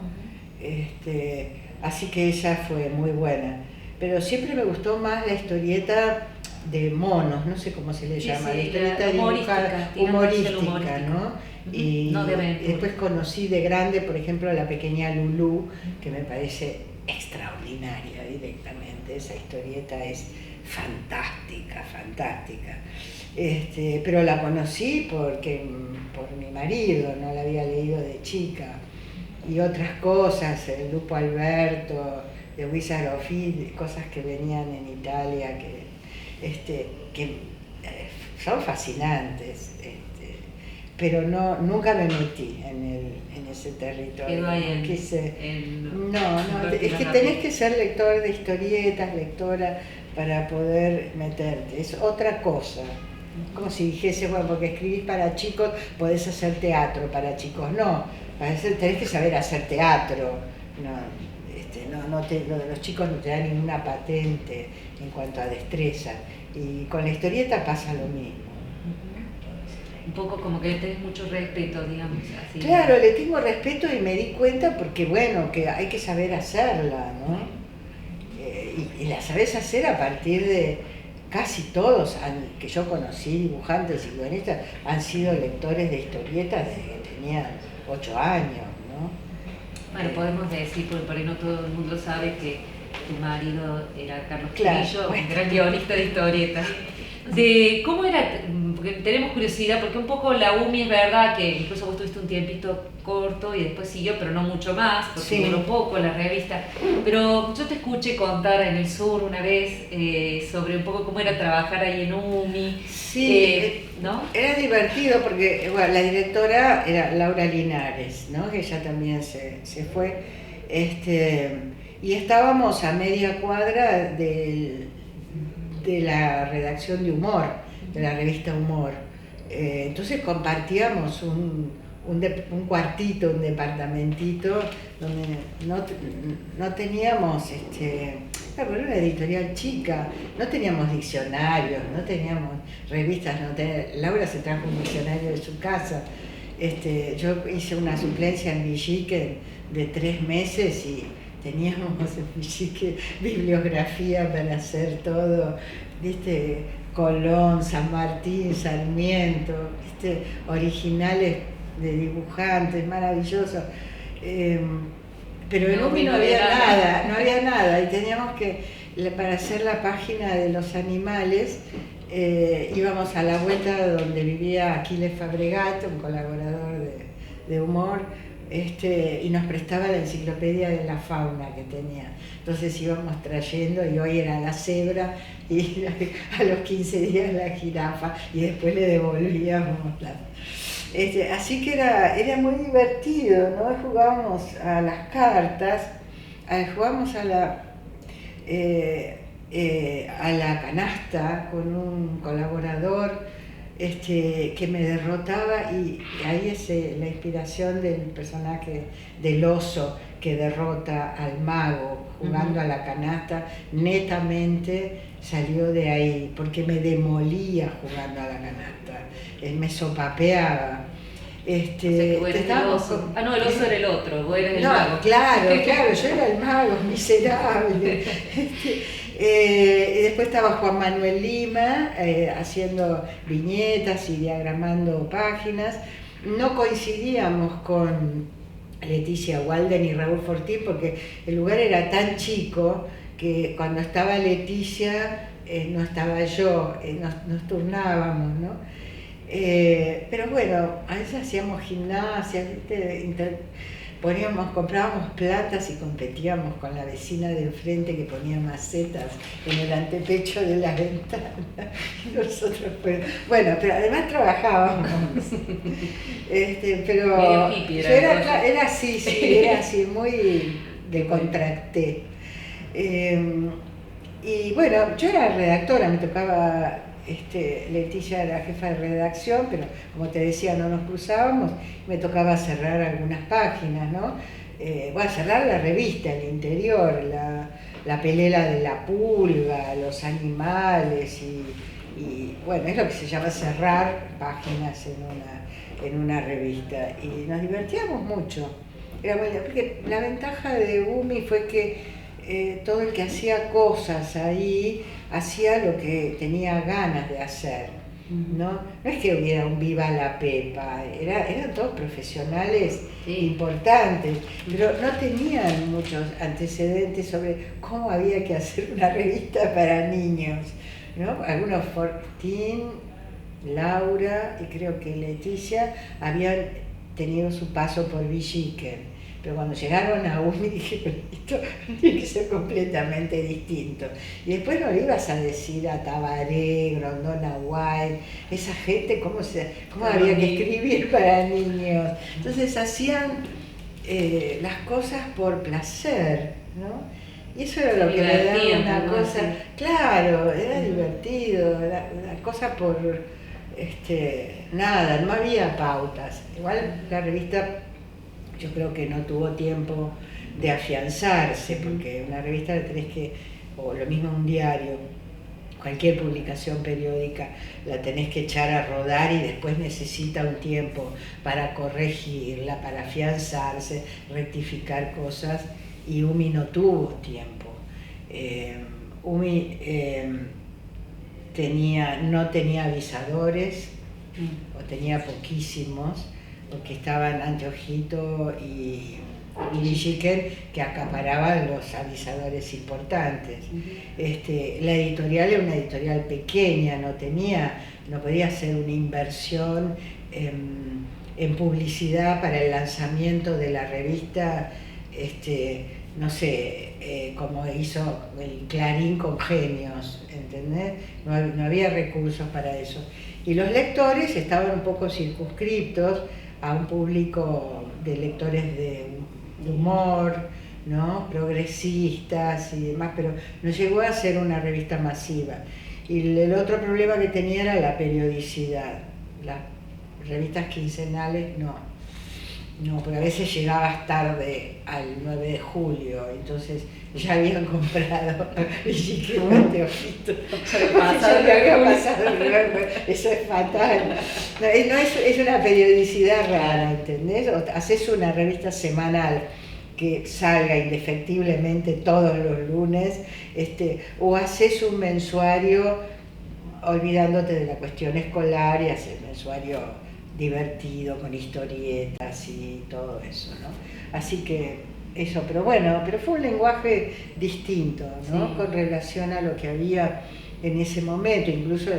Así que esa fue muy buena. pero siempre me gustó más la historieta de monos, no sé cómo se le llama, la historieta humorística, ¿no? Y no de después conocí de grande, por ejemplo, La Pequeña Lulú, que me parece extraordinaria directamente. Esa historieta es fantástica, fantástica. Pero la conocí por mi marido, no la había leído de chica. Y otras cosas, el Lupo Alberto, de Wizard of Oz, cosas que venían en Italia que son fascinantes, pero nunca me metí en ese territorio. Quedó ahí es que tenés que ser lector de historietas, lectora, para poder meterte, es otra cosa. Como si dijese, bueno, porque escribís para chicos, podés hacer teatro para chicos. No, tenés que saber hacer teatro. Los chicos no te dan ninguna patente en cuanto a destreza. Y con la historieta pasa lo mismo. Un poco como que le tenés mucho respeto, digamos. Así. Claro, le tengo respeto y me di cuenta porque, bueno, que hay que saber hacerla, ¿no? Y la sabés hacer a partir de casi todos que yo conocí, dibujantes y guionistas, han sido lectores de historietas desde que tenían 8 años, ¿no? Bueno, podemos decir, porque por ahí no todo el mundo sabe que tu marido era Carlos Claro, un gran guionista de historietas. ¿Cómo era? Porque tenemos curiosidad, porque un poco la UMI es verdad que incluso vos tuviste un tiempito corto y después siguió, pero no mucho más, porque duró poco la revista. Pero yo te escuché contar en el sur una vez sobre un poco cómo era trabajar ahí en UMI. Sí, ¿no? Era divertido porque bueno, la directora era Laura Linares, ¿no? Que ella también se fue. Y estábamos a media cuadra de la redacción de Humor, de la revista Humor. Entonces compartíamos un cuartito, un departamentito, donde no teníamos, era una editorial chica, no teníamos diccionarios, no teníamos revistas, Laura se trajo un diccionario de su casa. Yo hice una suplencia en Villique de 3 meses y teníamos en Villique bibliografía para hacer todo, ¿viste? Colón, San Martín, Sarmiento, ¿viste? Originales de dibujantes, maravillosos. Pero en UMI no había nada y teníamos que, para hacer la página de los animales, íbamos a la vuelta donde vivía Aquiles Fabregat, un colaborador de Humor, y nos prestaba la enciclopedia de la fauna que tenía. Entonces íbamos trayendo y hoy era la cebra y a los 15 días la jirafa y después le devolvíamos así que era muy divertido, ¿no? Jugábamos a las cartas, jugábamos a la canasta con un colaborador que me derrotaba y ahí es la inspiración del personaje del oso que derrota al mago jugando a la canasta, netamente salió de ahí, porque me demolía jugando a la canasta, me sopapeaba. El oso. No, el oso era el otro, vos eras el mago. Claro, yo era el mago, miserable. Y después estaba Juan Manuel Lima haciendo viñetas y diagramando páginas. No coincidíamos con Leticia Walden y Raúl Fortín porque el lugar era tan chico que cuando estaba Leticia no estaba yo, nos turnábamos, ¿no? Pero bueno, a veces hacíamos gimnasia, comprábamos plantas y competíamos con la vecina de enfrente que ponía macetas en el antepecho de la ventana. Y nosotros, pero además trabajábamos. Pero medio hippie, era así, muy decontracté. Y bueno, yo era redactora, me tocaba. Leticia era jefa de redacción, pero como te decía, no nos cruzábamos, me tocaba cerrar algunas páginas, ¿no? Cerrar la revista, el interior, la pelela de la pulga, los animales y bueno, es lo que se llama cerrar páginas en una revista y nos divertíamos mucho. Porque la ventaja de UMI fue que todo el que hacía cosas ahí hacía lo que tenía ganas de hacer, ¿no? No es que hubiera un viva la pepa, eran todos profesionales importantes, pero no tenían muchos antecedentes sobre cómo había que hacer una revista para niños, ¿no? Algunos, Fortín, Laura y creo que Leticia habían tenido su paso por Villiquen, pero cuando llegaron a UNI dije, esto tiene que ser completamente distinto. Y después no le ibas a decir a Tabaré, Grondona White, esa gente, cómo había que escribir para niños. Entonces hacían las cosas por placer, ¿no? Y eso era lo que me daba una cosa, claro, era divertido, era una cosa por, nada, no había pautas. Igual la revista yo creo que no tuvo tiempo de afianzarse, porque una revista la tenés que, o lo mismo un diario, cualquier publicación periódica, la tenés que echar a rodar y después necesita un tiempo para corregirla, para afianzarse, rectificar cosas, y UMI no tuvo tiempo. UMI no tenía avisadores, o tenía poquísimos, porque estaban Anteojito y Villiquen, que acaparaban los avisadores importantes. La editorial era una editorial pequeña, no podía hacer una inversión en publicidad para el lanzamiento de la revista, no sé, como hizo el Clarín con Genios, ¿entendés? No había recursos para eso. Y los lectores estaban un poco circunscriptos a un público de lectores de humor, ¿no? Progresistas y demás, pero no llegó a ser una revista masiva. Y el otro problema que tenía era la periodicidad. Las revistas quincenales no, porque a veces llegabas tarde al 9 de julio, entonces ya habían comprado Villiquen, Anteojito. Eso es fatal. No, es una periodicidad rara, ¿entendés? O haces una revista semanal que salga indefectiblemente todos los lunes, o haces un mensuario olvidándote de la cuestión escolar y haces mensuario divertido, con historietas y todo eso, ¿no? Así que eso, pero fue un lenguaje distinto, ¿no? Sí. Con relación a lo que había en ese momento, incluso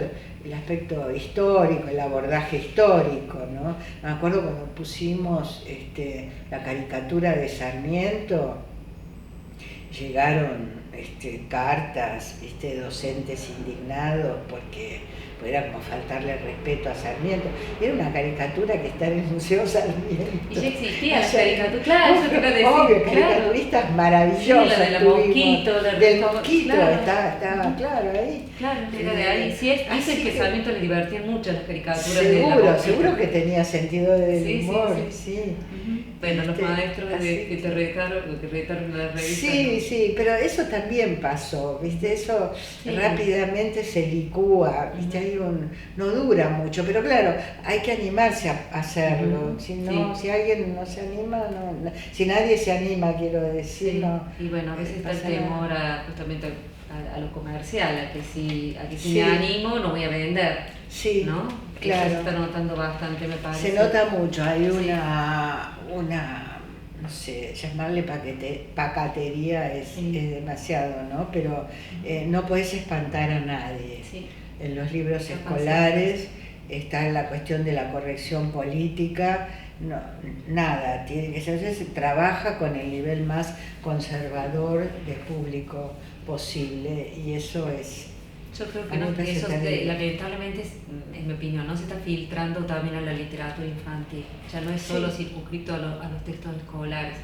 el aspecto histórico, el abordaje histórico, ¿no? Me acuerdo cuando pusimos la caricatura de Sarmiento, llegaron cartas, docentes indignados porque era como faltarle respeto a Sarmiento. Era una caricatura que está en el Museo Sarmiento. Y ya existía la caricatura, claro, eso te iba a decir. Obvio, caricaturistas maravillosas. Sí, la del mosquito, del mosquito, claro. Estaba claro ahí. Claro, era de ahí. Sí, dicen que Sarmiento le divertían mucho las caricaturas. Seguro que tenía sentido del humor, sí. Bueno, los maestros que te retaron la revista. Sí, pero eso también pasó, ¿viste? Eso rápidamente se licúa, ¿viste? Ahí no dura mucho, pero claro, hay que animarse a hacerlo. Si alguien no se anima, si nadie se anima, quiero decir, no. Y bueno, a veces está el temor justamente a lo comercial, a que si me animo no voy a vender. Sí, ¿no? Claro. Eso se está notando bastante, me parece. Se nota mucho, hay una no sé, llamarle pacatería es demasiado, ¿no? Pero no podés espantar a nadie. Sí. En los libros escolares está la cuestión de la corrección política, nada, tiene que ser, se trabaja con el nivel más conservador de público posible, y eso es... Yo creo que eso lamentablemente, en mi opinión, no se está filtrando también a la literatura infantil. Ya no es solo circunscrito a los textos escolares.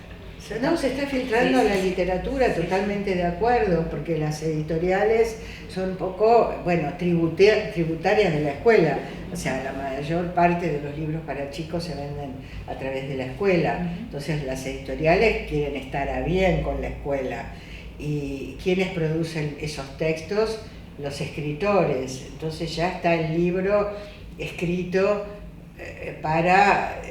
No, se está filtrando a la literatura, totalmente de acuerdo, porque las editoriales son un poco, tributarias de la escuela. O sea, la mayor parte de los libros para chicos se venden a través de la escuela. Entonces las editoriales quieren estar a bien con la escuela. ¿Y quiénes producen esos textos? Los escritores. Entonces ya está el libro escrito para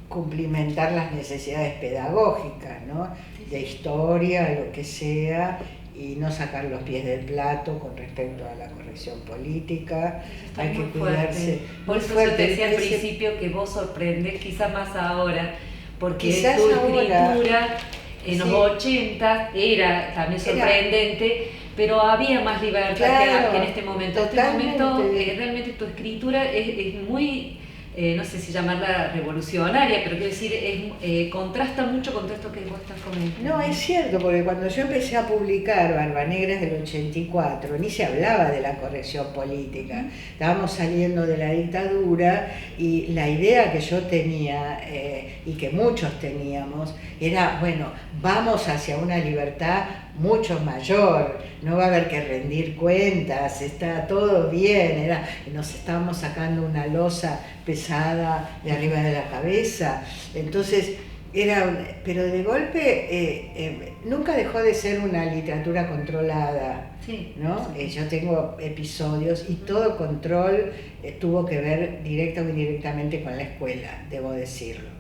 cumplimentar las necesidades pedagógicas, ¿no? De historia, lo que sea, y no sacar los pies del plato con respecto a la corrección política. Hay que cuidarse. Por eso yo te decía al principio que vos sorprendes, quizás más ahora, porque quizás tu ahora, escritura en los 80 era también sorprendente, pero había más libertad claro, que en este momento. En este momento realmente tu escritura es muy, no sé si llamarla revolucionaria, pero quiero decir, contrasta mucho con todo esto que vos estás comentando. No, es cierto, porque cuando yo empecé a publicar Barba Negra del 84, ni se hablaba de la corrección política. Estábamos saliendo de la dictadura y la idea que yo tenía, y que muchos teníamos, era, bueno, vamos hacia una libertad mucho mayor, no va a haber que rendir cuentas, está todo bien, nos estábamos sacando una losa pesada de arriba de la cabeza, entonces pero de golpe nunca dejó de ser una literatura controlada, sí, ¿no? Sí. Yo tengo episodios y todo control tuvo que ver directa o indirectamente con la escuela, debo decirlo.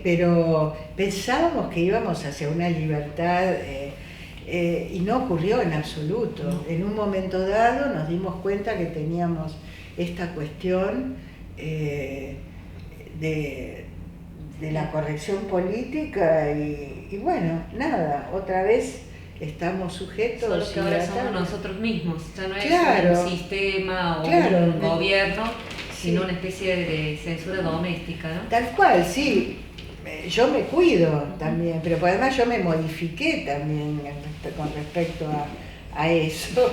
Pero pensábamos que íbamos hacia una libertad y no ocurrió en absoluto. En un momento dado nos dimos cuenta que teníamos esta cuestión de la corrección política y bueno, nada, otra vez estamos sujetos. Solo que ahora somos nosotros mismos, ya no es claro, un sistema o claro, un gobierno, sino sí, una especie de censura doméstica, ¿no? Tal cual, sí. Yo me cuido también, pero además yo me modifiqué también con respecto a eso.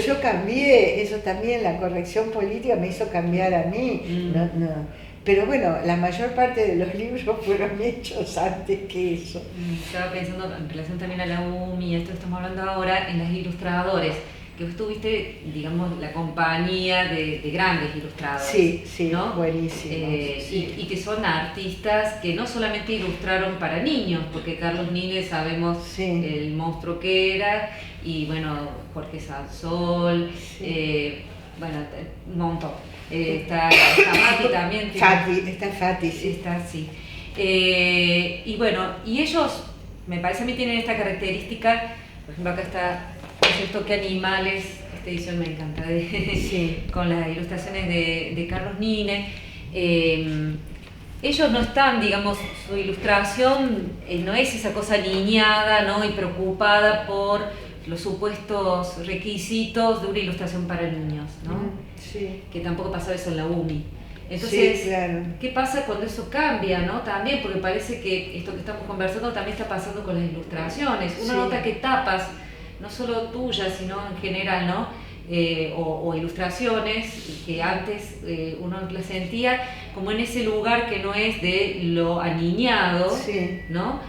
Yo cambié, eso también, la corrección política me hizo cambiar a mí. Pero bueno, la mayor parte de los libros fueron hechos antes que eso. Estaba pensando en relación también a la UMI, y esto que estamos hablando ahora, en las ilustradores, que vos tuviste, digamos, la compañía de grandes ilustradores. Sí, ¿no? Buenísimo. Sí. Y que son artistas que no solamente ilustraron para niños, porque Carlos Nine sabemos el monstruo que era, y bueno, Jorge Sansol, bueno, un montón. Está Mati también. Está Fati, sí. Está, sí. Y bueno, y ellos, me parece a mí, tienen esta característica, por ejemplo, acá está Toque Animales, esta edición me encanta, con las ilustraciones de Carlos Nine. Ellos no están, digamos, su ilustración no es esa cosa niñada, ¿no? Y preocupada por los supuestos requisitos de una ilustración para niños, ¿no? Sí. Que tampoco pasaba eso en la UMI. Entonces, sí, claro. ¿Qué pasa cuando eso cambia, no? También, porque parece que esto que estamos conversando también está pasando con las ilustraciones. Uno nota que tapas, no solo tuyas, sino en general, ¿no? O ilustraciones que antes uno las sentía como en ese lugar que no es de lo aniñado, ¿no?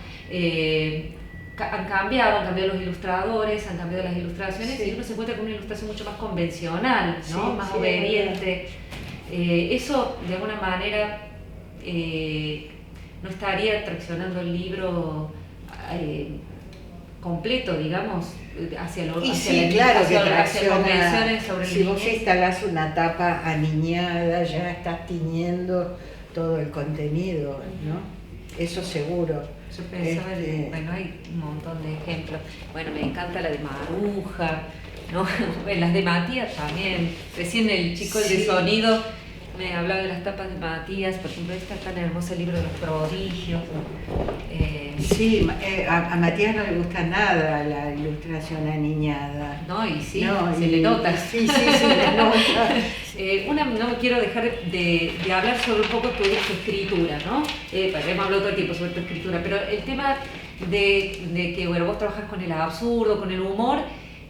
Han cambiado los ilustradores, han cambiado las ilustraciones y uno se encuentra con una ilustración mucho más convencional, ¿no? Más obediente. Eso, de alguna manera, no estaría traccionando el libro completo, digamos, hacia convenciones sobre el si vos instalás una tapa aniñada, ya estás tiñendo todo el contenido, ¿no? Eso seguro. Yo pensaba, bueno, hay un montón de ejemplos. Bueno, me encanta la de Maruja, ¿no? Las de Matías también. Recién el chico el de sonido me hablaba de las tapas de Matías, por ejemplo, está tan hermoso el libro de los prodigios. A Matías no le gusta nada la ilustración aniñada. No, y se le nota. Sí, se le nota. No quiero dejar de hablar sobre un poco tu escritura, ¿no? Hemos hablado todo el tiempo sobre tu escritura, pero el tema de que, bueno, vos trabajas con el absurdo, con el humor,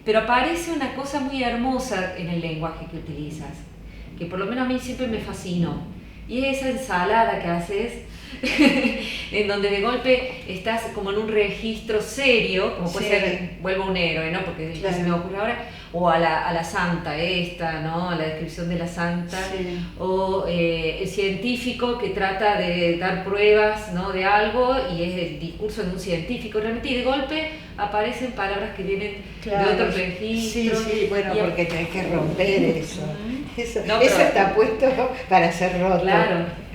pero aparece una cosa muy hermosa en el lenguaje que utilizas, que por lo menos a mí siempre me fascinó, y es esa ensalada que haces en donde de golpe estás como en un registro serio, como puede ser Vuelvo a un héroe, ¿no? Porque se me ocurre ahora, o a la santa esta, ¿no? A la descripción de la santa, o el científico que trata de dar pruebas, ¿no? De algo, y es el discurso de un científico realmente, y de golpe aparecen palabras que vienen de otros registros. Bueno, porque tenés que romper eso. Eso está puesto para ser roto. Claro.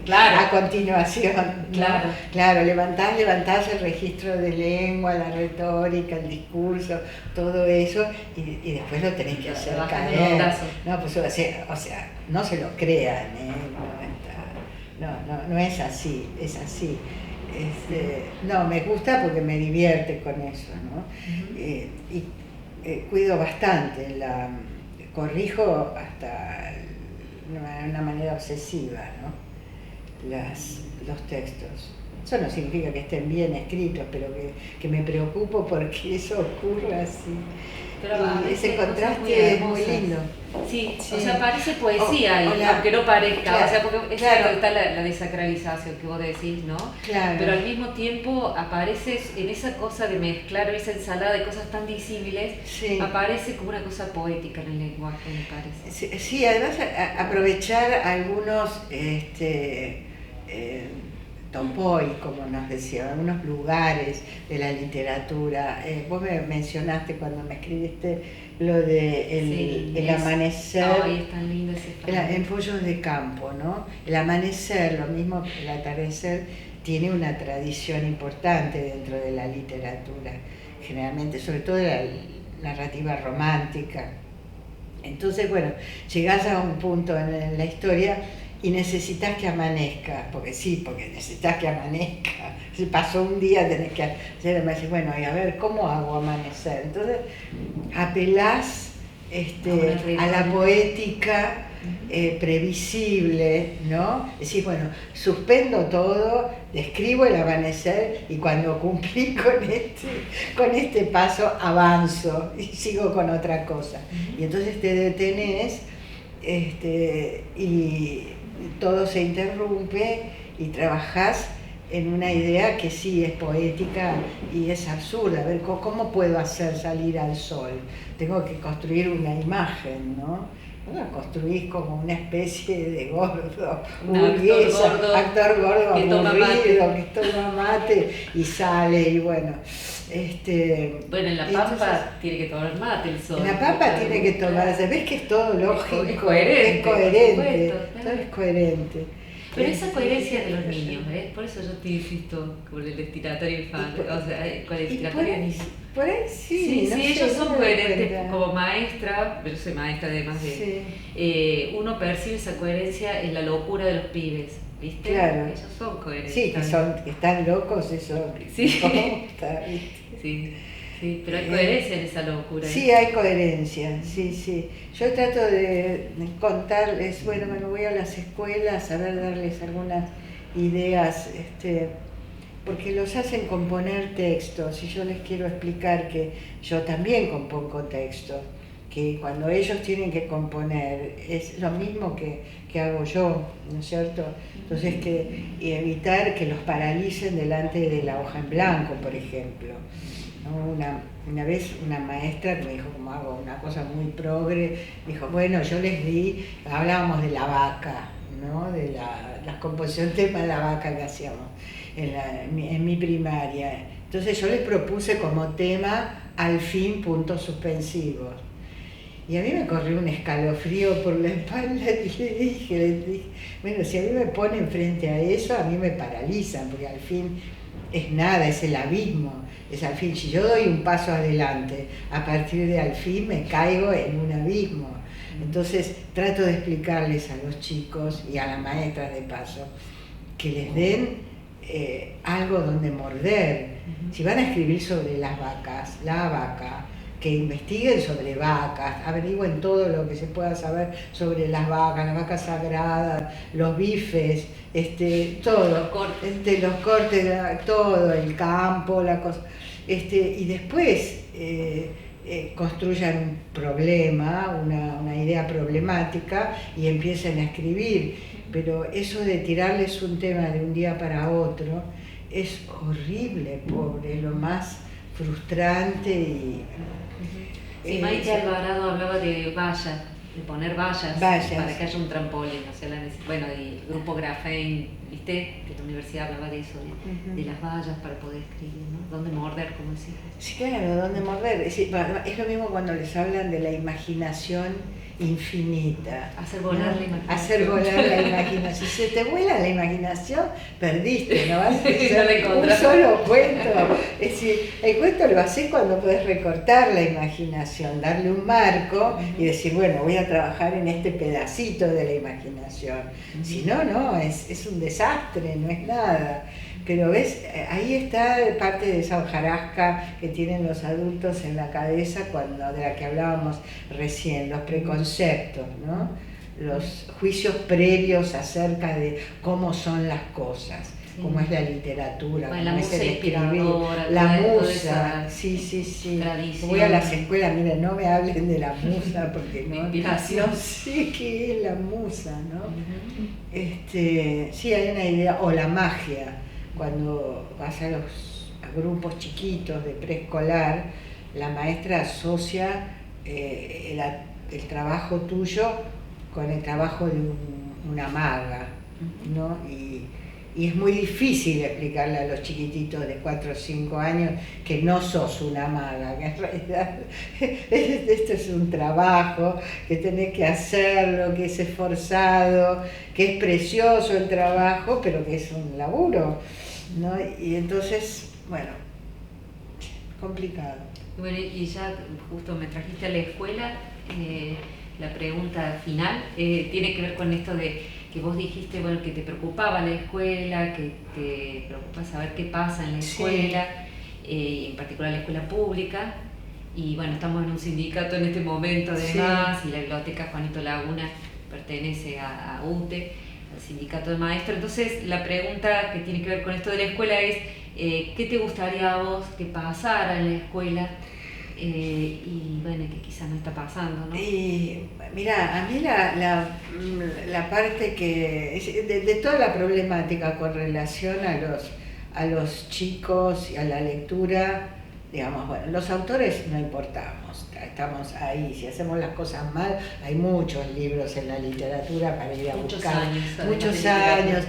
Claro. a continuación. ¿no? Claro. Claro, levantás el registro de lengua, la retórica, el discurso, todo eso, y después lo tenés que hacer Bajás el caer. bondazo. No, pues, o sea, no se lo crean, no es así, es así. No, me gusta porque me divierte con eso, ¿no? Cuido bastante, corrijo hasta de una manera obsesiva, ¿no? Los textos. Eso no significa que estén bien escritos, pero que me preocupo porque eso ocurra así. Pero y ese contraste es muy lindo. Sí, Sí. o sea, parece poesía, aunque no parezca, claro, o sea, porque es claro. cierto, está la desacralización que vos decís, ¿no? Claro. Pero al mismo tiempo aparece en esa cosa de mezclar, esa ensalada de cosas tan disímiles, Sí. aparece como una cosa poética en el lenguaje, me parece. Sí, además aprovechar algunos topoi, como nos decían, algunos lugares de la literatura. Vos me mencionaste cuando me escribiste lo de el amanecer. Ay, es tan lindo ese fragmento. En Pollos de Campo, ¿no? El amanecer, lo mismo que el atardecer, tiene una tradición importante dentro de la literatura, generalmente, sobre todo la narrativa romántica. Entonces, bueno, llegás a un punto en la historia y necesitas que amanezca, porque necesitas que amanezca. Si pasó un día tenés que hacer, me decís, bueno, y a ver, ¿cómo hago amanecer? Entonces, apelás a la poética previsible, ¿no? Decís, bueno, suspendo todo, describo el amanecer y cuando cumplí con este paso avanzo y sigo con otra cosa. Y entonces te detenés y todo se interrumpe y trabajás en una idea que sí es poética y es absurda. A ver, ¿cómo puedo hacer salir al sol? Tengo que construir una imagen, ¿no? Construís como una especie de gordo, burguesa, actor gordo aburrido, que toma mate y sale y bueno. Bueno, en La Pampa tiene que tomar mate el sol. En La Pampa tiene que tomar, ¿sabés que es todo lógico? Es coherente. Todo es coherente. Pero esa coherencia de los niños, por eso yo te insisto con el destinatario infantil, o sea, con el destinatario de niños. Por ahí sí, sí, ellos son coherentes como maestra, yo soy maestra además de... uno percibe esa coherencia en la locura de los pibes, ¿viste? Claro. Ellos son coherentes. Sí, que están locos, eso. Sí. Consta, sí, pero hay coherencia en esa locura. Sí, hay coherencia, sí. Yo trato de contarles, bueno, me voy a las escuelas a darles algunas ideas, porque los hacen componer textos y yo les quiero explicar que yo también compongo textos, que cuando ellos tienen que componer es lo mismo que hago yo, ¿no es cierto? Entonces, y evitar que los paralicen delante de la hoja en blanco, por ejemplo. ¿No? Una vez una maestra me dijo, como hago una cosa muy progre, dijo, bueno, yo les di, hablábamos de la vaca, ¿no? De la composición tema de la vaca que hacíamos en mi primaria. Entonces yo les propuse como tema, al fin, puntos suspensivos. Y a mí me corrió un escalofrío por la espalda y le dije, bueno, si a mí me ponen frente a eso, a mí me paralizan, porque al fin es nada, es el abismo, es al fin. Si yo doy un paso adelante, a partir de al fin me caigo en un abismo. Entonces trato de explicarles a los chicos y a las maestras de paso que les den algo donde morder. Si van a escribir sobre las vacas, la vaca, que investiguen sobre vacas, averigüen todo lo que se pueda saber sobre las vacas sagradas, los bifes, todo, los cortes, todo, el campo, la cosa, y después construyan un problema, una idea problemática y empiecen a escribir. Pero eso de tirarles un tema de un día para otro es horrible, pobre, es lo más frustrante y... Sí, Maite Alvarado hablaba de valla, de poner vallas, Vallas. para que haya un trampolín. O sea, bueno, y el grupo Grafein, ¿viste? Que la universidad hablaba de eso, de las vallas para poder escribir, ¿no? ¿Dónde morder, como decís? Sí, claro, ¿dónde morder? Es lo mismo cuando les hablan de la imaginación infinita. Hacer volar la imaginación. Hacer volar la imaginación. Si se te vuela la imaginación, perdiste, no vas a No hacer un solo cuento. Es decir, el cuento lo haces cuando puedes recortar la imaginación, darle un marco y decir, bueno, voy a trabajar en este pedacito de la imaginación. Si no, no, es un desastre, no es nada. Pero ves, ahí está parte de esa hojarasca que tienen los adultos en la cabeza de la que hablábamos recién, los preconceptos, ¿no? Los juicios previos acerca de cómo son las cosas, cómo es la literatura, bueno, cómo la es musa el escribir, inspiradora, la toda musa, esa sí. tradición. Voy a las escuelas, miren, no me hablen de la musa porque Inspiración. no sé qué es la musa, ¿no? Sí, hay una idea, o la magia. Cuando vas a grupos chiquitos de preescolar, la maestra asocia el trabajo tuyo con el trabajo de una maga, ¿no? Y es muy difícil explicarle a los chiquititos de 4 o 5 años que no sos una maga, que en realidad esto es un trabajo, que tenés que hacerlo, que es esforzado, que es precioso el trabajo, pero que es un laburo, ¿no? Y entonces, bueno, complicado. Bueno, y ya justo me trajiste a la escuela, la pregunta final tiene que ver con esto de que vos dijiste, bueno, que te preocupaba la escuela, que te preocupa saber qué pasa en la escuela, en particular la escuela pública, y bueno, estamos en un sindicato en este momento además, y la biblioteca Juanito Laguna pertenece a UTE, al sindicato de maestros. Entonces la pregunta que tiene que ver con esto de la escuela es, ¿qué te gustaría a vos que pasara en la escuela? Y bueno, que quizás no está pasando, ¿no? Mira, a mí la parte que de toda la problemática con relación a los chicos y a la lectura, digamos, bueno, los autores no importamos, estamos ahí, si hacemos las cosas mal, hay muchos libros en la literatura para ir a buscar, muchos años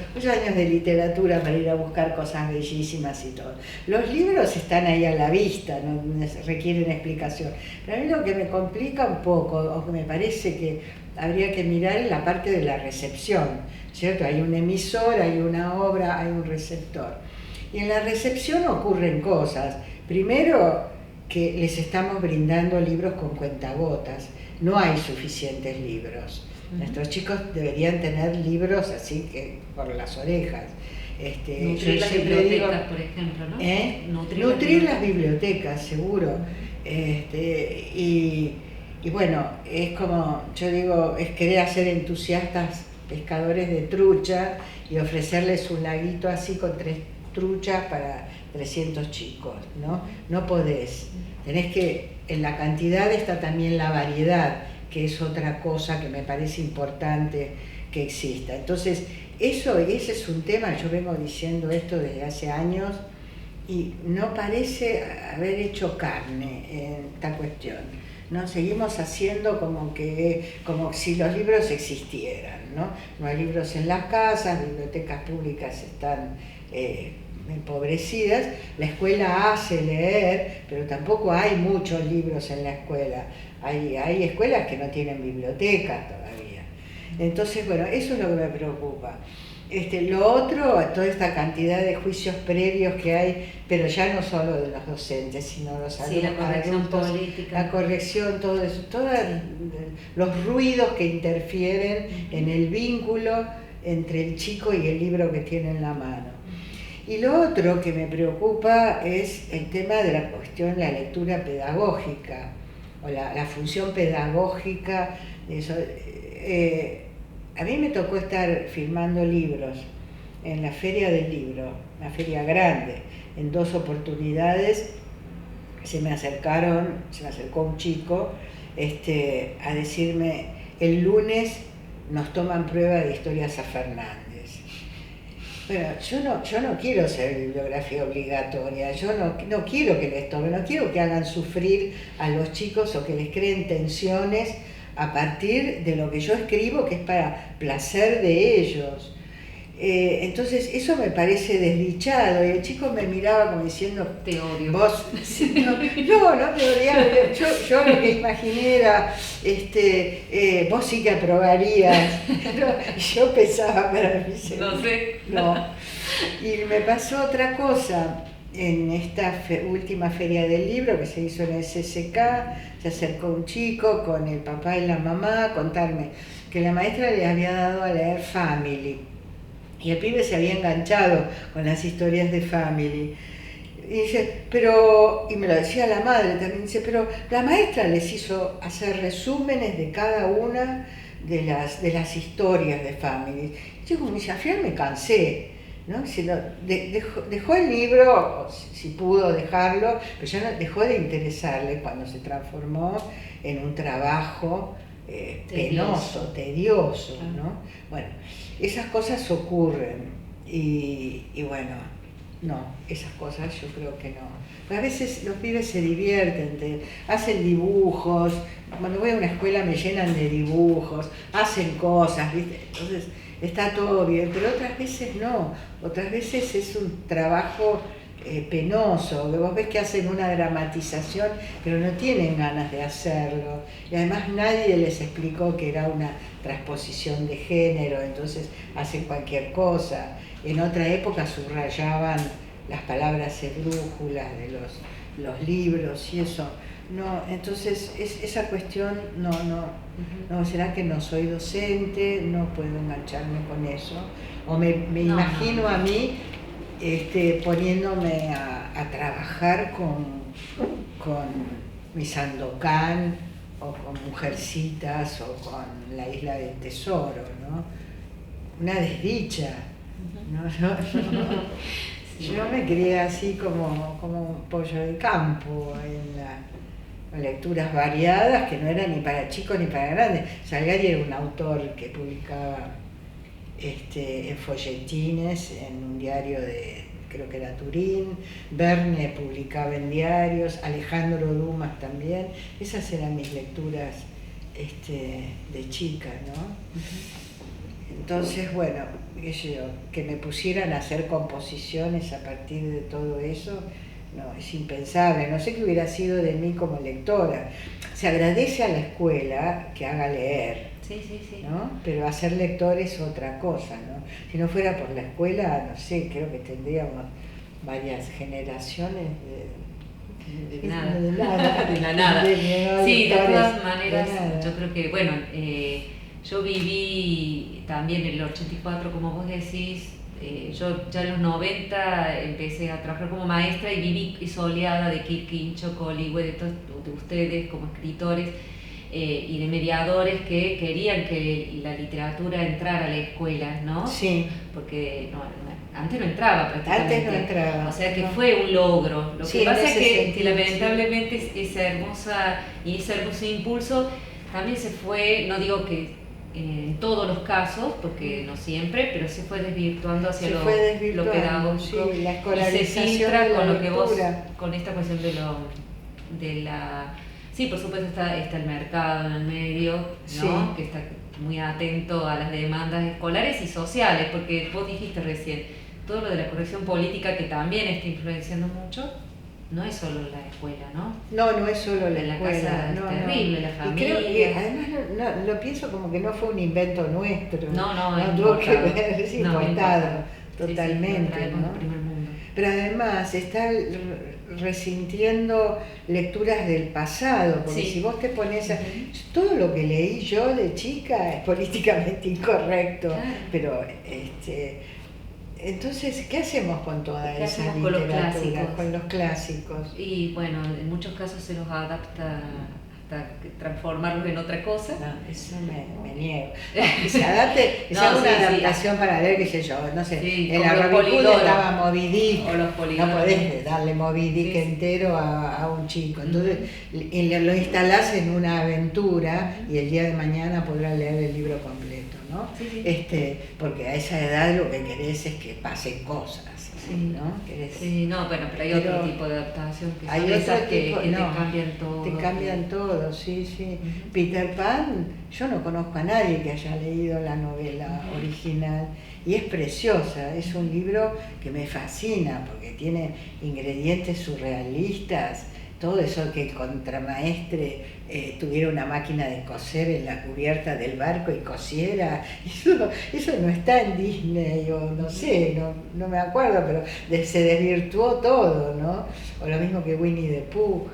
de literatura para ir a buscar cosas bellísimas y todo. Los libros están ahí a la vista, no requieren explicación, pero a mí lo que me complica un poco, o que me parece que habría que mirar es la parte de la recepción, ¿cierto? Hay un emisor, hay una obra, hay un receptor, y en la recepción ocurren cosas. Primero, que les estamos brindando libros con cuentagotas. No hay suficientes libros. Nuestros chicos deberían tener libros así que por las orejas. Nutrir las bibliotecas, por ejemplo, ¿no? Nutrir las bibliotecas, seguro. Y bueno, es como, yo digo, es querer hacer entusiastas pescadores de trucha y ofrecerles un laguito así con 3 truchas para 300 chicos, ¿no? No podés. Tenés que, en la cantidad está también la variedad, que es otra cosa que me parece importante que exista. Entonces, ese es un tema, yo vengo diciendo esto desde hace años y no parece haber hecho carne en esta cuestión, ¿no? Seguimos haciendo como si los libros existieran, ¿no? No hay libros en las casas, bibliotecas públicas están empobrecidas, la escuela hace leer, pero tampoco hay muchos libros en la escuela. Hay escuelas que no tienen bibliotecas todavía. Entonces, bueno, eso es lo que me preocupa. Lo otro, toda esta cantidad de juicios previos que hay, pero ya no solo de los docentes, sino los la corrección adultos, política. la corrección, todo eso, todos los ruidos que interfieren en el vínculo entre el chico y el libro que tiene en la mano. Y lo otro que me preocupa es el tema de la cuestión de la lectura pedagógica, o la función pedagógica de eso. A mí me tocó estar firmando libros en la Feria del Libro, una feria grande, en 2 oportunidades. Se me acercó un chico a decirme, el lunes nos toman prueba de historia Sa Fernández. Bueno, yo no quiero ser bibliografía obligatoria, yo no quiero que les tomen, no quiero que hagan sufrir a los chicos o que les creen tensiones a partir de lo que yo escribo, que es para placer de ellos. Entonces eso me parece desdichado, y el chico me miraba como diciendo, te odio. Vos, no te odiaba, yo lo que imaginé era, vos sí que aprobarías. Yo pensaba para mí, no sé. No. Y me pasó otra cosa. En esta última feria del libro que se hizo en el CCK, se acercó un chico con el papá y la mamá a contarme que la maestra le había dado a leer Family. Y el pibe se había enganchado con las historias de Family. Y dice, y me lo decía la madre también, dice, pero la maestra les hizo hacer resúmenes de cada una de las historias de Family. Y yo como dice, al final me cansé, ¿no? Dejó el libro, si pudo dejarlo, pero ya no, dejó de interesarle cuando se transformó en un trabajo penoso, tedioso, ¿no? Bueno, esas cosas ocurren y bueno, no, esas cosas yo creo que no. Pero a veces los pibes se divierten, hacen dibujos, cuando voy a una escuela me llenan de dibujos, hacen cosas, ¿viste? Entonces está todo bien, pero otras veces no, otras veces es un trabajo penoso, que vos ves que hacen una dramatización, pero no tienen ganas de hacerlo. Y además nadie les explicó que era una transposición de género, entonces hacen cualquier cosa. En otra época subrayaban las palabras esdrújulas de los libros y eso. No, entonces esa cuestión no, será que no soy docente, no puedo engancharme con eso, o me imagino a mí poniéndome a trabajar con mi Sandokan o con Mujercitas o con La Isla del Tesoro, ¿no? Una desdicha, ¿no? Yo me crié así como un pollo de campo, con lecturas variadas que no eran ni para chicos ni para grandes. Salgari era un autor que publicaba en folletines, en un diario creo que era Turín, Verne publicaba en diarios, Alejandro Dumas también. Esas eran mis lecturas de chica, ¿no? Entonces, bueno, que me pusieran a hacer composiciones a partir de todo eso, no, es impensable. No sé qué hubiera sido de mí como lectora. Se agradece a la escuela que haga leer, sí. ¿no? Pero hacer lector es otra cosa, ¿no? Si no fuera por la escuela, no sé, creo que tendríamos varias generaciones de la nada. Sí, de todas maneras, yo creo que, bueno, yo viví también en el 84, como vos decís. Yo ya en los 90 empecé a trabajar como maestra y viví soleada de Quirquincho, Coligüe, de ustedes como escritores y de mediadores que querían que la literatura entrara a la escuela, ¿no? Sí. Porque antes no entraba prácticamente. Antes no entraba. O sea que fue un logro. Lo que pasa es que lamentablemente esa hermosa y ese hermoso impulso también se fue, no digo que en todos los casos, porque no siempre, pero se fue desvirtuando hacia lo pedagógico, sí, la escolarización, y se filtra de con la lo que vos, lectura. con esta cuestión de la... Sí, por supuesto está el mercado en el medio, ¿no? Sí. Que está muy atento a las demandas escolares y sociales, porque vos dijiste recién, todo lo de la corrección política que también está influenciando mucho, no es solo la escuela, ¿no? No es solo la escuela. Casa es terrible, la familia. Y creo que además lo pienso como que no fue un invento nuestro. No tuvo que ver, es importado totalmente, sí, ¿no? Primer mundo. Pero además está resintiendo lecturas del pasado, porque si vos te pones todo lo que leí yo de chica es políticamente incorrecto, claro. Pero entonces, ¿qué hacemos con toda esa literatura, con los clásicos? Y bueno, en muchos casos se los adapta hasta transformarlos en otra cosa. No, eso me niego. Que se adapte, que sea una adaptación para leer, qué sé yo, no sé, en la Robin Hood estaba Moby Dick, no podés darle Moby Dick entero a un chico, entonces lo instalás en una aventura y el día de mañana podrá leer el libro completo, ¿no? Sí. Porque a esa edad lo que querés es que pasen cosas. Sí, ¿no? Sí, no, bueno, pero hay otro tipo de adaptación que hay son otro esas que tipo, te no, cambian todo. te cambian todo, sí, sí. Ujú. Peter Pan, yo no conozco a nadie que haya leído la novela Ujú. original y es preciosa, es un libro que me fascina porque tiene ingredientes surrealistas, todo eso que el contramaestre tuviera una máquina de coser en la cubierta del barco y cosiera, eso no está en Disney, o no sé, no me acuerdo, pero se desvirtuó todo, ¿no? O lo mismo que Winnie the Pooh,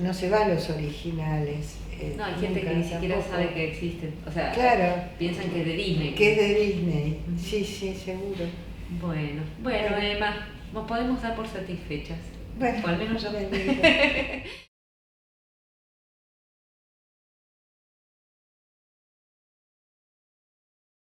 no se va a los originales. No, hay gente que ni siquiera tampoco sabe que existen, o sea, Claro, piensan que es de Disney. que es de Disney, sí, sí, seguro. Bueno, Bueno. Emma, nos podemos dar por satisfechas. Bueno, O al menos yo. me alegro.